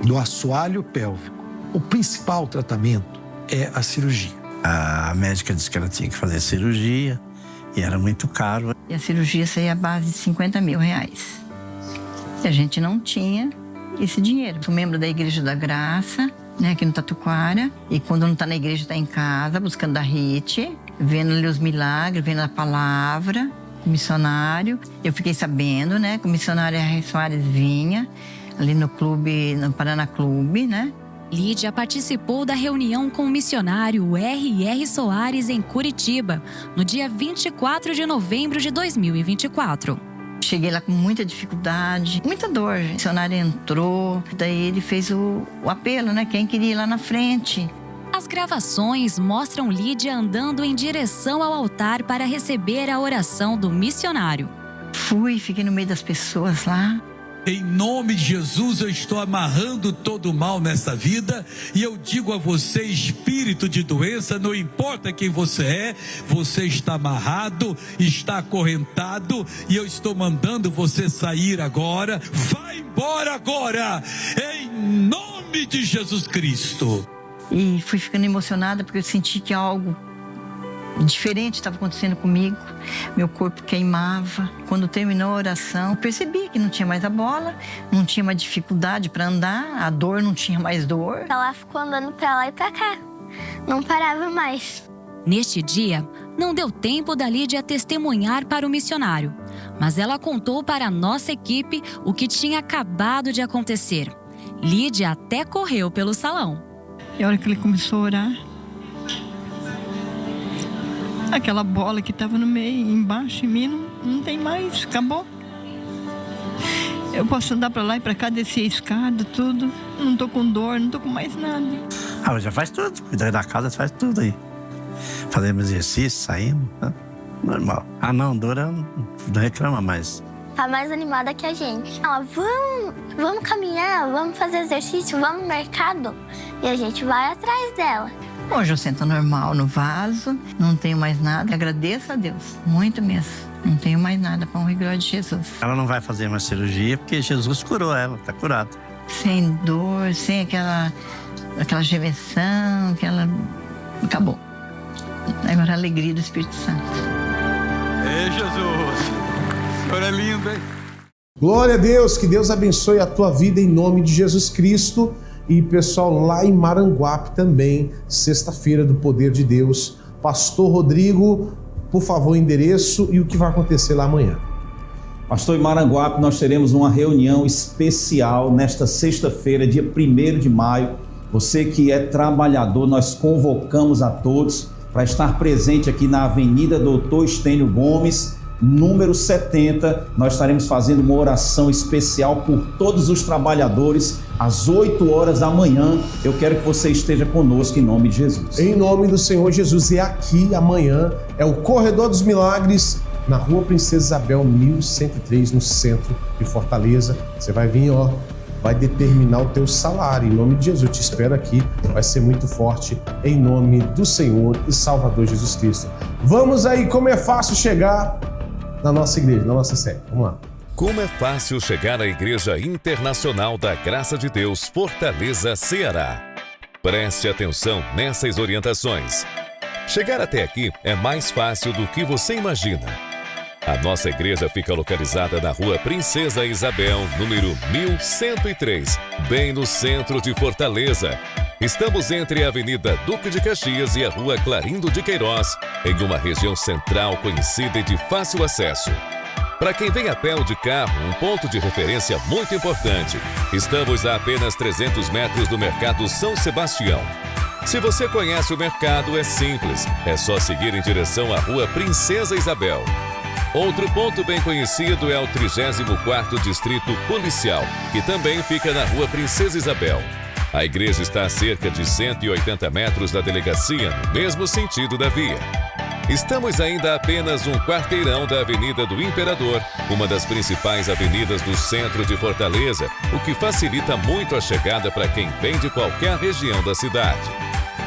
[SPEAKER 18] do assoalho pélvico. O principal tratamento é a cirurgia.
[SPEAKER 15] A médica disse que ela tinha que fazer cirurgia e era muito caro.
[SPEAKER 14] E a cirurgia saía a base de 50 mil reais. E a gente não tinha esse dinheiro. Sou membro da Igreja da Graça, né, aqui no Tatuquara. E quando não está na igreja, está em casa, buscando a RIT, vendo ali os milagres, vendo a palavra, o missionário. Eu fiquei sabendo, né, que o missionário R. Soares vinha ali no clube, no Paraná Clube, né?
[SPEAKER 17] Lídia participou da reunião com o missionário R.R. Soares em Curitiba, no dia 24 de novembro de 2024.
[SPEAKER 14] Cheguei lá com muita dificuldade, muita dor. O missionário entrou, daí ele fez o apelo, né? Quem queria ir lá na frente.
[SPEAKER 17] As gravações mostram Lídia andando em direção ao altar para receber a oração do missionário.
[SPEAKER 14] Fiquei no meio das pessoas lá.
[SPEAKER 19] Em nome de Jesus, eu estou amarrando todo o mal nessa vida e eu digo a você, espírito de doença, não importa quem você está amarrado, está acorrentado e eu estou mandando você sair agora. Vai embora agora, em nome de Jesus Cristo.
[SPEAKER 14] E fui ficando emocionada porque eu senti que algo diferente estava acontecendo comigo. Meu corpo queimava. Quando terminou a oração, eu percebi que não tinha mais a bola, não tinha mais dificuldade para andar, a dor não tinha mais dor.
[SPEAKER 16] Ela ficou andando para lá e para cá, não parava mais.
[SPEAKER 17] Neste dia, não deu tempo da Lídia testemunhar para o missionário, mas ela contou para a nossa equipe o que tinha acabado de acontecer. Lídia até correu pelo salão.
[SPEAKER 20] E a hora que ele começou a orar, aquela bola que estava no meio, embaixo em mim, não tem mais, acabou. Eu posso andar para lá e para cá, descer a escada, tudo. Não estou com dor, não estou com mais nada.
[SPEAKER 15] Já faz tudo, cuidar da casa, faz tudo aí. Fazemos exercício, saímos, né? Normal. Não, dor não reclama mais.
[SPEAKER 16] Tá mais animada que a gente. Ela, vamos caminhar, vamos fazer exercício, vamos no mercado. E a gente vai atrás dela.
[SPEAKER 14] Hoje eu sento normal no vaso, não tenho mais nada. Agradeço a Deus, muito mesmo. Não tenho mais nada, para honra e glória de Jesus.
[SPEAKER 15] Ela não vai fazer uma cirurgia porque Jesus curou ela, está curada.
[SPEAKER 14] Sem dor, sem aquela gemessão, acabou. Agora a alegria do Espírito Santo.
[SPEAKER 19] Ei, Jesus, o Senhor é lindo, hein?
[SPEAKER 1] Glória a Deus, que Deus abençoe a tua vida em nome de Jesus Cristo. E pessoal, lá em Maranguape também, sexta-feira do Poder de Deus. Pastor Rodrigo, por favor, o endereço e o que vai acontecer lá amanhã.
[SPEAKER 8] Pastor, em Maranguape nós teremos uma reunião especial nesta sexta-feira, dia 1º de maio. Você que é trabalhador, nós convocamos a todos para estar presente aqui na Avenida Doutor Estênio Gomes, número 70. Nós estaremos fazendo uma oração especial por todos os trabalhadores às 8 horas da manhã. Eu quero que você esteja conosco em nome de Jesus.
[SPEAKER 1] Em nome do Senhor Jesus. E aqui amanhã é o Corredor dos Milagres na Rua Princesa Isabel, 1103, no centro de Fortaleza. Você vai vir, vai determinar o teu salário. Em nome de Jesus, eu te espero aqui. Vai ser muito forte, em nome do Senhor e Salvador Jesus Cristo. Vamos aí, como é fácil chegar na nossa igreja, na nossa sede. Vamos lá.
[SPEAKER 3] Como é fácil chegar à Igreja Internacional da Graça de Deus, Fortaleza, Ceará. Preste atenção nessas orientações. Chegar até aqui é mais fácil do que você imagina. A nossa igreja fica localizada na Rua Princesa Isabel, número 1103, bem no centro de Fortaleza. Estamos entre a Avenida Duque de Caxias e a Rua Clarindo de Queiroz, em uma região central conhecida e de fácil acesso. Para quem vem a pé ou de carro, um ponto de referência muito importante. Estamos a apenas 300 metros do Mercado São Sebastião. Se você conhece o mercado, é simples. É só seguir em direção à Rua Princesa Isabel. Outro ponto bem conhecido é o 34º Distrito Policial, que também fica na Rua Princesa Isabel. A igreja está a cerca de 180 metros da delegacia, no mesmo sentido da via. Estamos ainda a apenas um quarteirão da Avenida do Imperador, uma das principais avenidas do centro de Fortaleza, o que facilita muito a chegada para quem vem de qualquer região da cidade.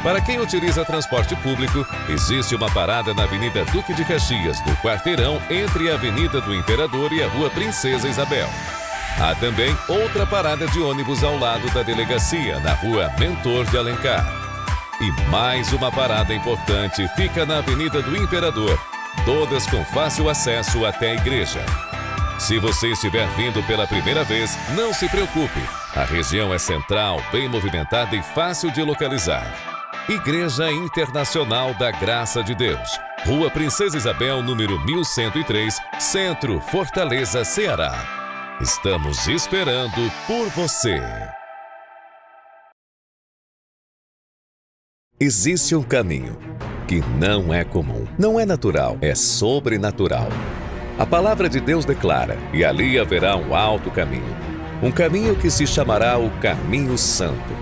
[SPEAKER 3] Para quem utiliza transporte público, existe uma parada na Avenida Duque de Caxias, no quarteirão entre a Avenida do Imperador e a Rua Princesa Isabel. Há também outra parada de ônibus ao lado da delegacia, na Rua Mentor de Alencar. E mais uma parada importante fica na Avenida do Imperador, todas com fácil acesso até a igreja. Se você estiver vindo pela primeira vez, não se preocupe. A região é central, bem movimentada e fácil de localizar. Igreja Internacional da Graça de Deus, Rua Princesa Isabel, número 1103, Centro, Fortaleza, Ceará. Estamos esperando por você. Existe um caminho que não é comum, não é natural, é sobrenatural. A palavra de Deus declara, e ali haverá um alto caminho. Um caminho que se chamará o Caminho Santo.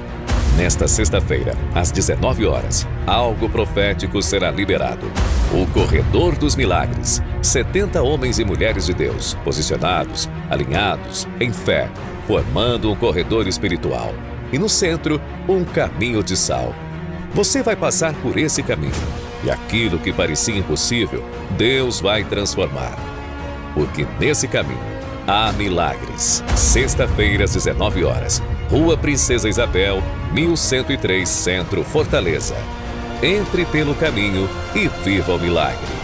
[SPEAKER 3] Nesta sexta-feira, às 19 horas, algo profético será liberado. O Corredor dos Milagres. 70 homens e mulheres de Deus, posicionados, alinhados, em fé, formando um corredor espiritual. E no centro, um caminho de sal. Você vai passar por esse caminho, e aquilo que parecia impossível, Deus vai transformar. Porque nesse caminho há milagres. Sexta-feira, às 19 horas, Rua Princesa Isabel, 1103, Centro, Fortaleza. Entre pelo caminho e viva o milagre.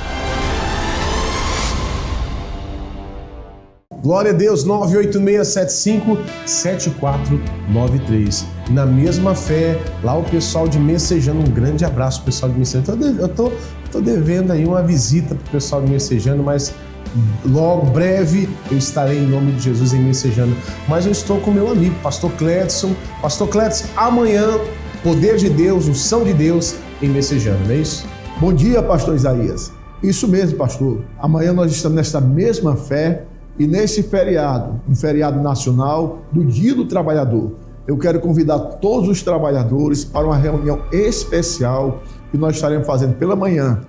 [SPEAKER 1] Glória a Deus, 98675-7493. Na mesma fé, lá o pessoal de Messejana, um grande abraço pro pessoal de Messejana. Eu tô devendo aí uma visita pro pessoal de Messejana, mas logo, breve, eu estarei em nome de Jesus em Messejana. Mas eu estou com meu amigo, Pastor Cledson. Pastor Cledson, amanhã, poder de Deus, unção de Deus em Messejana, não é isso?
[SPEAKER 21] Bom dia, Pastor Isaías. Isso mesmo, pastor. Amanhã nós estamos nessa mesma fé e nesse feriado, um feriado nacional do Dia do Trabalhador. Eu quero convidar todos os trabalhadores para uma reunião especial que nós estaremos fazendo pela manhã,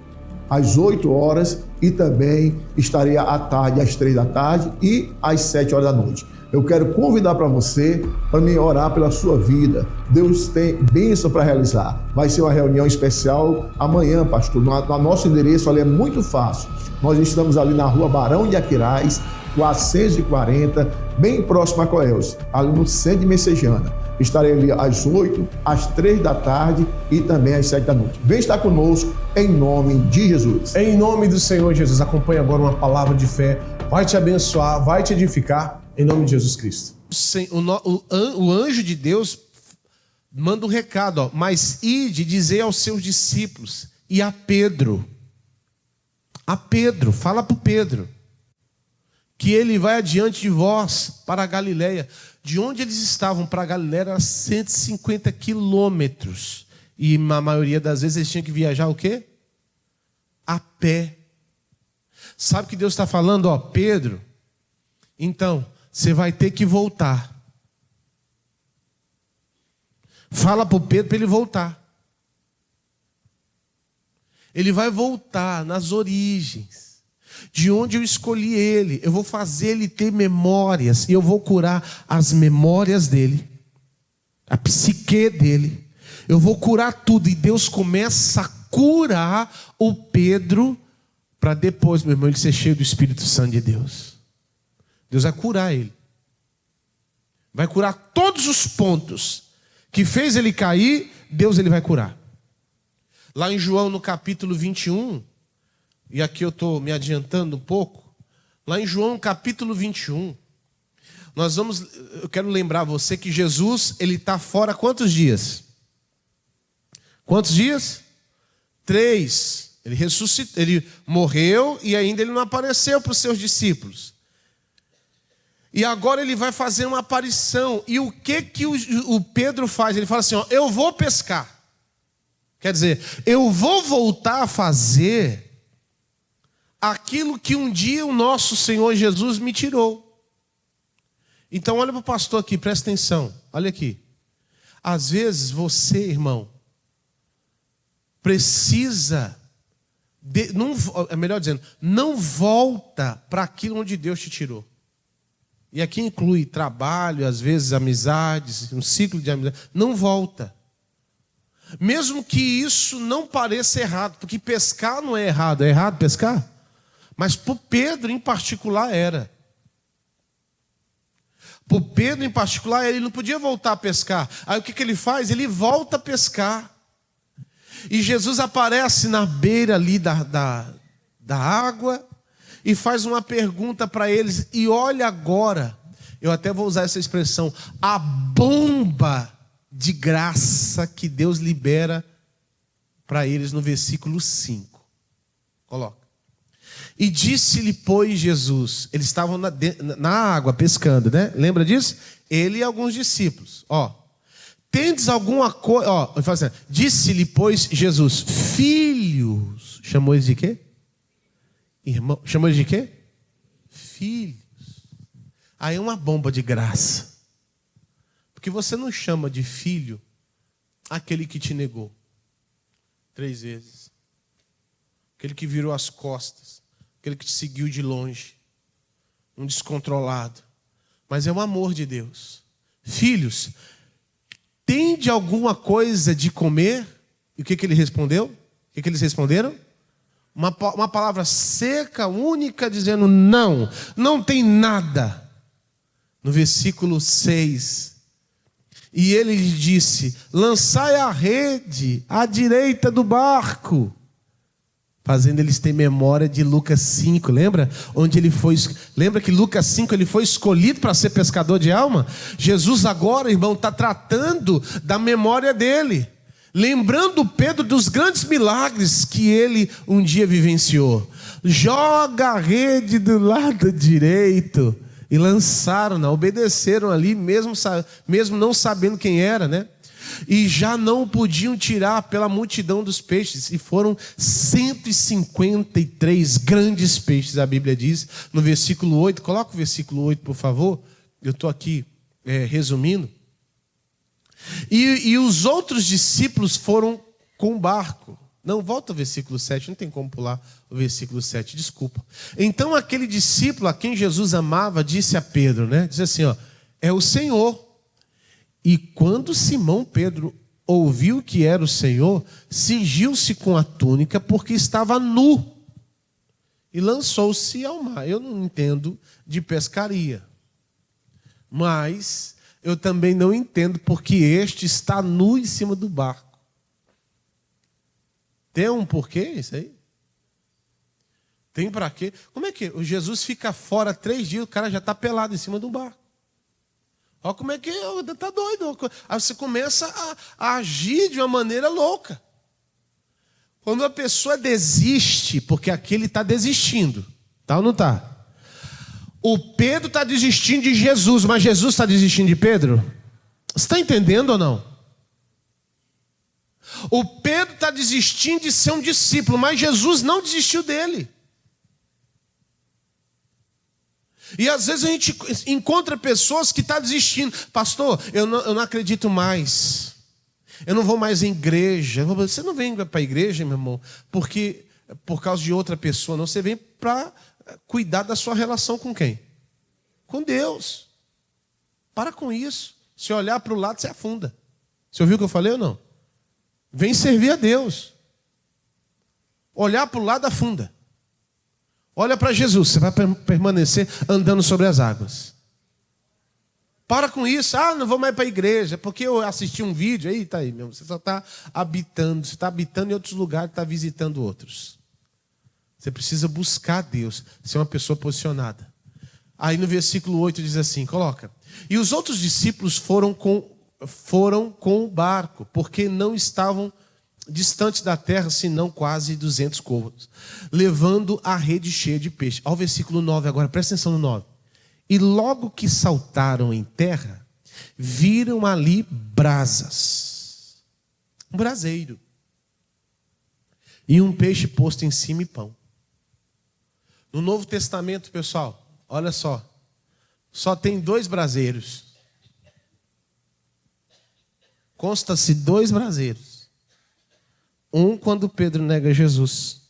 [SPEAKER 21] às 8 horas, e também estaria à tarde, às 3 da tarde e às 7 horas da noite. Eu quero convidar para você, para me orar pela sua vida. Deus tem bênção para realizar. Vai ser uma reunião especial amanhã, pastor. No nosso endereço ali é muito fácil. Nós estamos ali na Rua Barão de Aquiraz, 440, bem próximo a Coelhos, ali no centro de Messejana. Estarei ali às 8, às 3 da tarde e também às 7 da noite. Vem estar conosco em nome de Jesus.
[SPEAKER 1] Em nome do Senhor Jesus, acompanhe agora uma palavra de fé. Vai te abençoar, vai te edificar, em nome de Jesus Cristo.
[SPEAKER 22] O anjo de Deus manda um recado, mas ide dizer aos seus discípulos e a Pedro, fala para o Pedro, que ele vai adiante de vós para a Galileia. De onde eles estavam para a Galileia era 150 quilômetros. E na maioria das vezes eles tinham que viajar o quê? A pé. Sabe o que Deus está falando? Pedro, então, você vai ter que voltar. Fala para o Pedro para ele voltar. Ele vai voltar nas origens. de onde eu escolhi ele. Eu vou fazer ele ter memórias, e eu vou curar as memórias dele, a psique dele. Eu vou curar tudo. E Deus começa a curar o Pedro, para depois, meu irmão, ele ser cheio do Espírito Santo de Deus. Deus vai curar ele. Vai curar todos os pontos que fez ele cair. Deus ele vai curar. Lá em João, no capítulo 21, e aqui eu estou me adiantando um pouco. Lá em João, capítulo 21, eu quero lembrar você que Jesus, ele está fora quantos dias? Quantos dias? 3. Ele ressuscitou, ele morreu e ainda ele não apareceu para os seus discípulos. E agora ele vai fazer uma aparição. E o que o Pedro faz? Ele fala assim, ó, eu vou pescar. Quer dizer, eu vou voltar a fazer aquilo que um dia o nosso Senhor Jesus me tirou. Então olha para o pastor aqui, presta atenção. Olha aqui. Às vezes você, irmão, precisa, melhor dizendo, não volta para aquilo onde Deus te tirou. E aqui inclui trabalho, às vezes amizades, um ciclo de amizade. Não volta. Mesmo que isso não pareça errado, porque pescar não é errado. É errado pescar? Mas para Pedro em particular era. Para Pedro em particular, ele não podia voltar a pescar. Aí o que ele faz? Ele volta a pescar. E Jesus aparece na beira ali da água e faz uma pergunta para eles. E olha agora, eu até vou usar essa expressão, a bomba de graça que Deus libera para eles no versículo 5. Coloca. E disse-lhe, pois, Jesus, eles estavam na água pescando, né? Lembra disso? Ele e alguns discípulos. Tendes alguma coisa... ele fala assim, disse-lhe, pois, Jesus, filhos. Chamou eles de quê? Irmão. Chamou eles de quê? Filhos. Aí é uma bomba de graça. Porque você não chama de filho aquele que te negou 3 vezes. Aquele que virou as costas. Aquele que te seguiu de longe. Um descontrolado. Mas é o amor de Deus. Filhos, tende alguma coisa de comer? E o que ele respondeu? O que eles responderam? Uma palavra seca, única, dizendo não. Não tem nada. No versículo 6. E ele lhe disse, lançai a rede à direita do barco. Fazendo eles ter memória de Lucas 5, lembra? Lembra que Lucas 5 ele foi escolhido para ser pescador de alma? Jesus agora, irmão, está tratando da memória dele. Lembrando Pedro dos grandes milagres que ele um dia vivenciou. Joga a rede do lado direito. E lançaram, obedeceram ali, mesmo não sabendo quem era, né? E já não podiam tirar pela multidão dos peixes. E foram 153 grandes peixes, a Bíblia diz, no versículo 8. Coloca o versículo 8, por favor. Eu estou aqui resumindo. E os outros discípulos foram com o barco. Não, volta ao versículo 7, não tem como pular o versículo 7, desculpa. Então aquele discípulo a quem Jesus amava disse a Pedro, né? Diz assim, é o Senhor. E quando Simão Pedro ouviu que era o Senhor, cingiu-se com a túnica porque estava nu e lançou-se ao mar. Eu não entendo de pescaria, mas eu também não entendo porque este está nu em cima do barco. Tem um porquê isso aí? Tem para quê? Como é que o Jesus fica fora 3 dias, o cara já está pelado em cima do barco? Olha como é que está doido. Aí você começa a agir de uma maneira louca. Quando a pessoa desiste, porque aquele está desistindo, tá ou não está? O Pedro está desistindo de Jesus, mas Jesus está desistindo de Pedro? Você está entendendo ou não? O Pedro está desistindo de ser um discípulo, mas Jesus não desistiu dele. E às vezes a gente encontra pessoas que estão desistindo. Pastor, eu não acredito mais. Eu não vou mais em igreja. Você não vem para a igreja, meu irmão, porque por causa de outra pessoa, não. Você vem para cuidar da sua relação com quem? Com Deus. Para com isso. Se olhar para o lado, você afunda. Você ouviu o que eu falei ou não? Vem servir a Deus. Olhar para o lado, afunda. Olha para Jesus, você vai permanecer andando sobre as águas. Para com isso. Não vou mais para a igreja, porque eu assisti um vídeo, aí está aí mesmo. Você só está habitando, você está habitando em outros lugares, está visitando outros. Você precisa buscar Deus, ser uma pessoa posicionada. Aí no versículo 8 diz assim, coloca. E os outros discípulos foram com o barco, porque não estavam distante da terra, senão quase 200 côvados, levando a rede cheia de peixe. Olha o versículo 9 agora, presta atenção no 9. E logo que saltaram em terra, viram ali brasas, um braseiro, e um peixe posto em cima e pão. No Novo Testamento, pessoal, olha só tem 2 braseiros. Consta-se 2 braseiros. Um quando Pedro nega Jesus.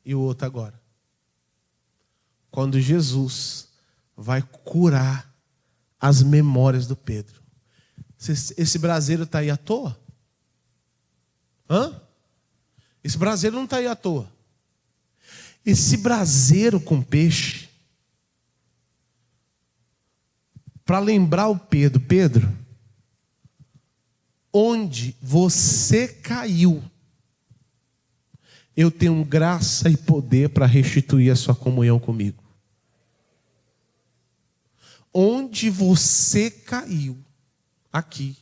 [SPEAKER 22] E o outro agora. Quando Jesus vai curar as memórias do Pedro. Esse braseiro está aí à toa? Esse braseiro não está aí à toa. Esse braseiro com peixe, para lembrar o Pedro, onde você caiu, eu tenho graça e poder para restituir a sua comunhão comigo. Onde você caiu, aqui,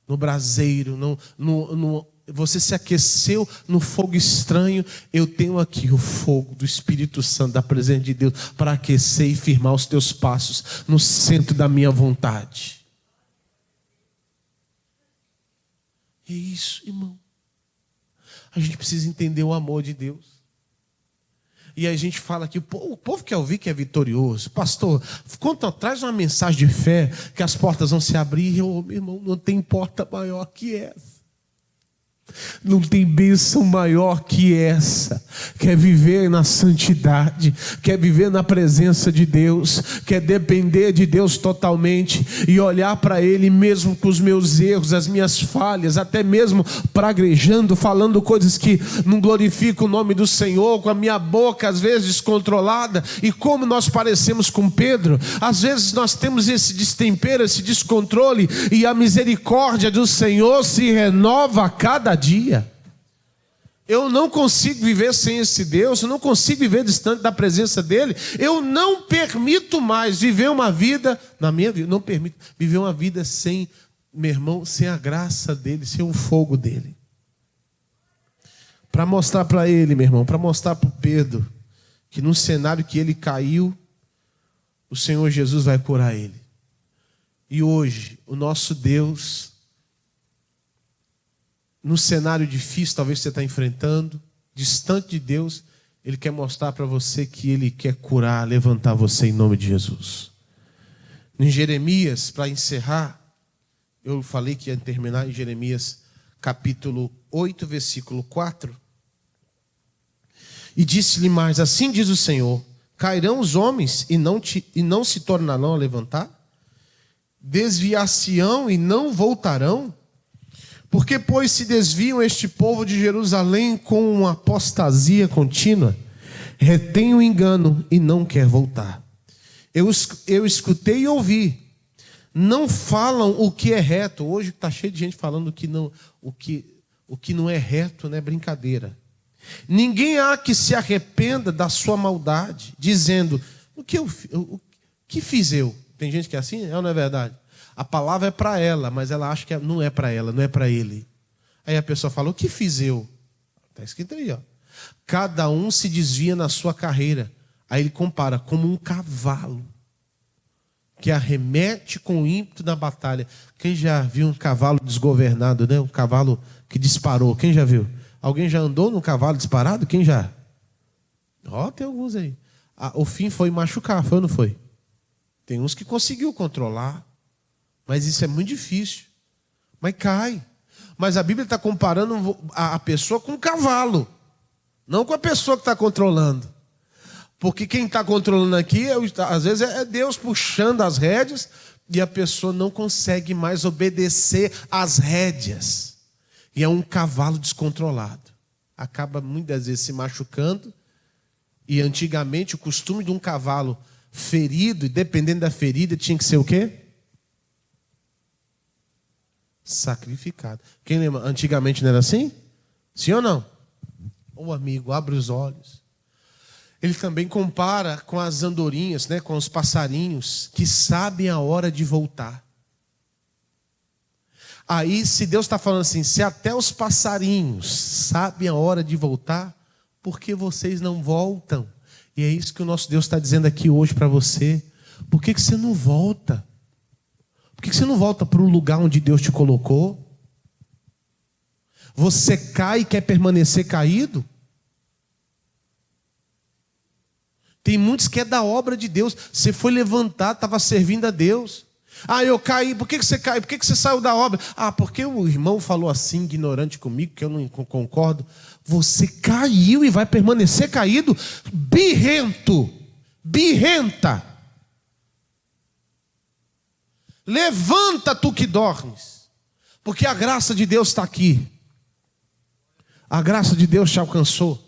[SPEAKER 22] no braseiro, você se aqueceu no fogo estranho, eu tenho aqui o fogo do Espírito Santo, da presença de Deus, para aquecer e firmar os teus passos no centro da minha vontade. É isso, irmão. A gente precisa entender o amor de Deus. E a gente fala que o povo quer ouvir que é vitorioso. Pastor, traz uma mensagem de fé que as portas vão se abrir. Meu irmão, não tem porta maior que essa. Não tem bênção maior que essa. Quer viver na santidade, quer viver na presença de Deus, quer depender de Deus totalmente e olhar para Ele mesmo com os meus erros, as minhas falhas, até mesmo praguejando, falando coisas que não glorificam o nome do Senhor, com a minha boca às vezes descontrolada. E como nós parecemos com Pedro, às vezes nós temos esse destempero, esse descontrole, e a misericórdia do Senhor se renova a cada dia. Eu não consigo viver sem esse Deus, eu não consigo viver distante da presença dele. Eu não permito mais viver uma vida, na minha vida, não permito viver uma vida sem, meu irmão, sem a graça dele, sem o fogo dele. Para mostrar para ele, meu irmão, para mostrar para o Pedro, que no cenário que ele caiu, o Senhor Jesus vai curar ele. E hoje, o nosso Deus, no cenário difícil, talvez você está enfrentando, distante de Deus, Ele quer mostrar para você que Ele quer curar, levantar você em nome de Jesus. Em Jeremias, para encerrar, eu falei que ia terminar em Jeremias capítulo 8, versículo 4. E disse-lhe mais, assim diz o Senhor, cairão os homens e não se tornarão a levantar? Desviar-se-ão e não voltarão? Porque, pois, se desviam este povo de Jerusalém com uma apostasia contínua, retém o engano e não quer voltar. Eu escutei e ouvi, não falam o que é reto. Hoje está cheio de gente falando o que não é reto, né? Brincadeira. Ninguém há que se arrependa da sua maldade, dizendo, o que fiz eu? Tem gente que é assim, não é verdade? A palavra é para ela, mas ela acha que não é para ela, não é para ele. Aí a pessoa fala, o que fiz eu? Está escrito aí, ó. Cada um se desvia na sua carreira. Aí ele compara, como um cavalo que arremete com ímpeto na batalha. Quem já viu um cavalo desgovernado, né? Um cavalo que disparou, quem já viu? Alguém já andou num cavalo disparado? Quem já? Ó, tem alguns aí. O fim foi machucar, foi ou não foi? Tem uns que conseguiu controlar. Mas isso é muito difícil. Mas cai. Mas a Bíblia está comparando a pessoa com um cavalo. Não com a pessoa que está controlando. Porque quem está controlando aqui, às vezes, é Deus puxando as rédeas e a pessoa não consegue mais obedecer às rédeas. E é um cavalo descontrolado. Acaba muitas vezes se machucando. E antigamente o costume de um cavalo ferido, e dependendo da ferida, tinha que ser o quê? Sacrificado. Quem lembra? Antigamente não era assim? Sim ou não? Ô amigo, abre os olhos. Ele também compara com as andorinhas, né, com os passarinhos, que sabem a hora de voltar. Aí, se Deus está falando assim, se até os passarinhos sabem a hora de voltar, por que vocês não voltam? E é isso que o nosso Deus está dizendo aqui hoje para você. Por que você não volta? Por que você não volta para o lugar onde Deus te colocou? Você cai e quer permanecer caído? Tem muitos que é da obra de Deus. Você foi levantado, estava servindo a Deus. Ah, eu caí. Por que você caiu? Por que você saiu da obra? Ah, porque o irmão falou assim, ignorante comigo, que eu não concordo. Você caiu e vai permanecer caído? Birrento. Birrenta. Levanta tu que dormes. Porque a graça de Deus está aqui. A graça de Deus te alcançou.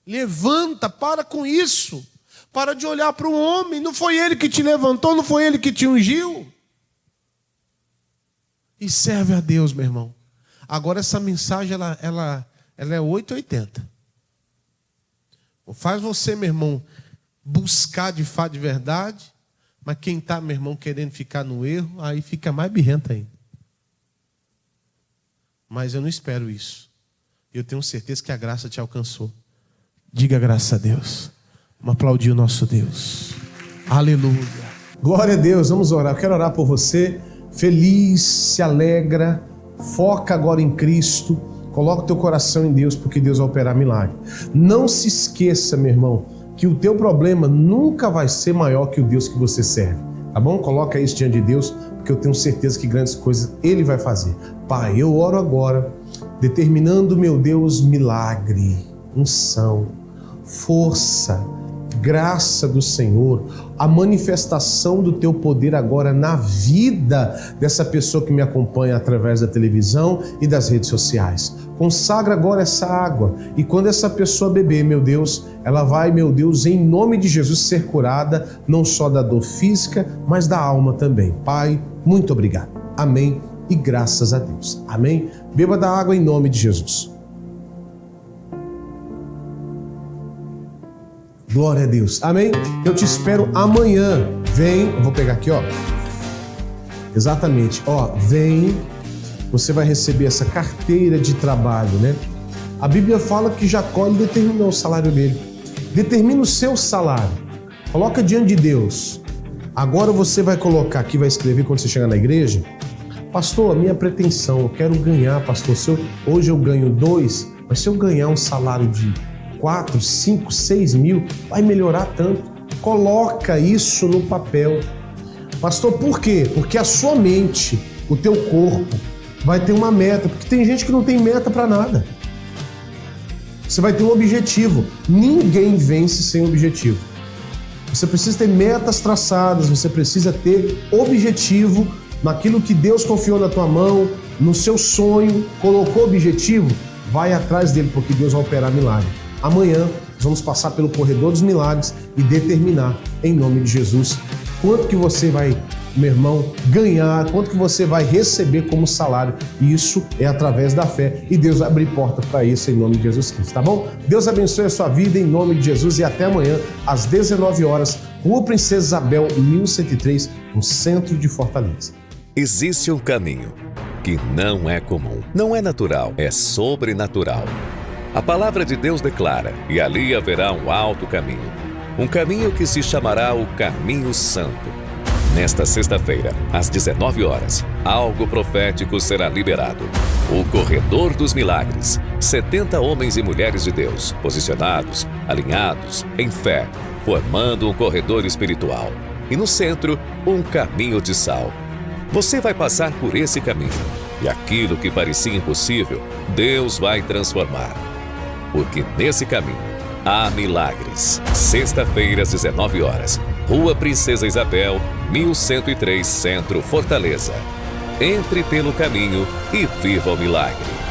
[SPEAKER 22] Levanta, para com isso. Para de olhar para o homem. Não foi ele que te levantou, não foi ele que te ungiu. E serve a Deus, meu irmão. Agora essa mensagem, ela é 880. Faz você, meu irmão, buscar de fato de verdade. Mas quem está, meu irmão, querendo ficar no erro, aí fica mais birrenta ainda. Mas eu não espero isso. Eu tenho certeza que a graça te alcançou. Diga graças a Deus. Vamos aplaudir o nosso Deus. Aleluia.
[SPEAKER 1] Glória a Deus, vamos orar. Eu quero orar por você. Feliz, se alegra, foca agora em Cristo. Coloca o teu coração em Deus, porque Deus vai operar milagre. Não se esqueça, meu irmão, que o teu problema nunca vai ser maior que o Deus que você serve. Tá bom? Coloca isso diante de Deus, porque eu tenho certeza que grandes coisas Ele vai fazer. Pai, eu oro agora, determinando, meu Deus, milagre, unção, força, graça do Senhor, a manifestação do teu poder agora na vida dessa pessoa que me acompanha através da televisão e das redes sociais. Consagra agora essa água e quando essa pessoa beber, meu Deus, ela vai, meu Deus, em nome de Jesus ser curada, não só da dor física, mas da alma também. Pai, muito obrigado. Amém e graças a Deus. Amém. Beba da água em nome de Jesus. Glória a Deus. Amém? Eu te espero amanhã. Vem, eu vou pegar aqui, ó. Exatamente, ó, vem. Você vai receber essa carteira de trabalho, né? A Bíblia fala que Jacó determinou o salário dele. Determina o seu salário. Coloca diante de Deus. Agora você vai colocar aqui, vai escrever quando você chegar na igreja. Pastor, a minha pretensão, eu quero ganhar, pastor. Hoje eu ganho 2, mas se eu ganhar um salário de 4, 5, 6 mil, vai melhorar tanto. Coloca isso no papel. Pastor, por quê? Porque a sua mente, o teu corpo, vai ter uma meta. Porque tem gente que não tem meta para nada. Você vai ter um objetivo. Ninguém vence sem objetivo. Você precisa ter metas traçadas, você precisa ter objetivo naquilo que Deus confiou na tua mão, no seu sonho, colocou objetivo, vai atrás dele, porque Deus vai operar milagre. Amanhã nós vamos passar pelo corredor dos milagres e determinar, em nome de Jesus, quanto que você vai, meu irmão, ganhar, quanto que você vai receber como salário. Isso é através da fé e Deus vai abrir porta para isso em nome de Jesus Cristo, tá bom? Deus abençoe a sua vida em nome de Jesus e até amanhã às 19 horas, Rua Princesa Isabel, 1103, no centro de Fortaleza.
[SPEAKER 3] Existe um caminho que não é comum, não é natural, é sobrenatural. A palavra de Deus declara, e ali haverá um alto caminho. Um caminho que se chamará o Caminho Santo. Nesta sexta-feira, às 19 horas, algo profético será liberado. O Corredor dos Milagres. 70 homens e mulheres de Deus, posicionados, alinhados, em fé, formando um corredor espiritual. E no centro, um caminho de sal. Você vai passar por esse caminho. E aquilo que parecia impossível, Deus vai transformar. porque nesse caminho há milagres. Sexta-feira, às 19 horas, Rua Princesa Isabel, 1103 Centro, Fortaleza. Entre pelo caminho e viva o milagre.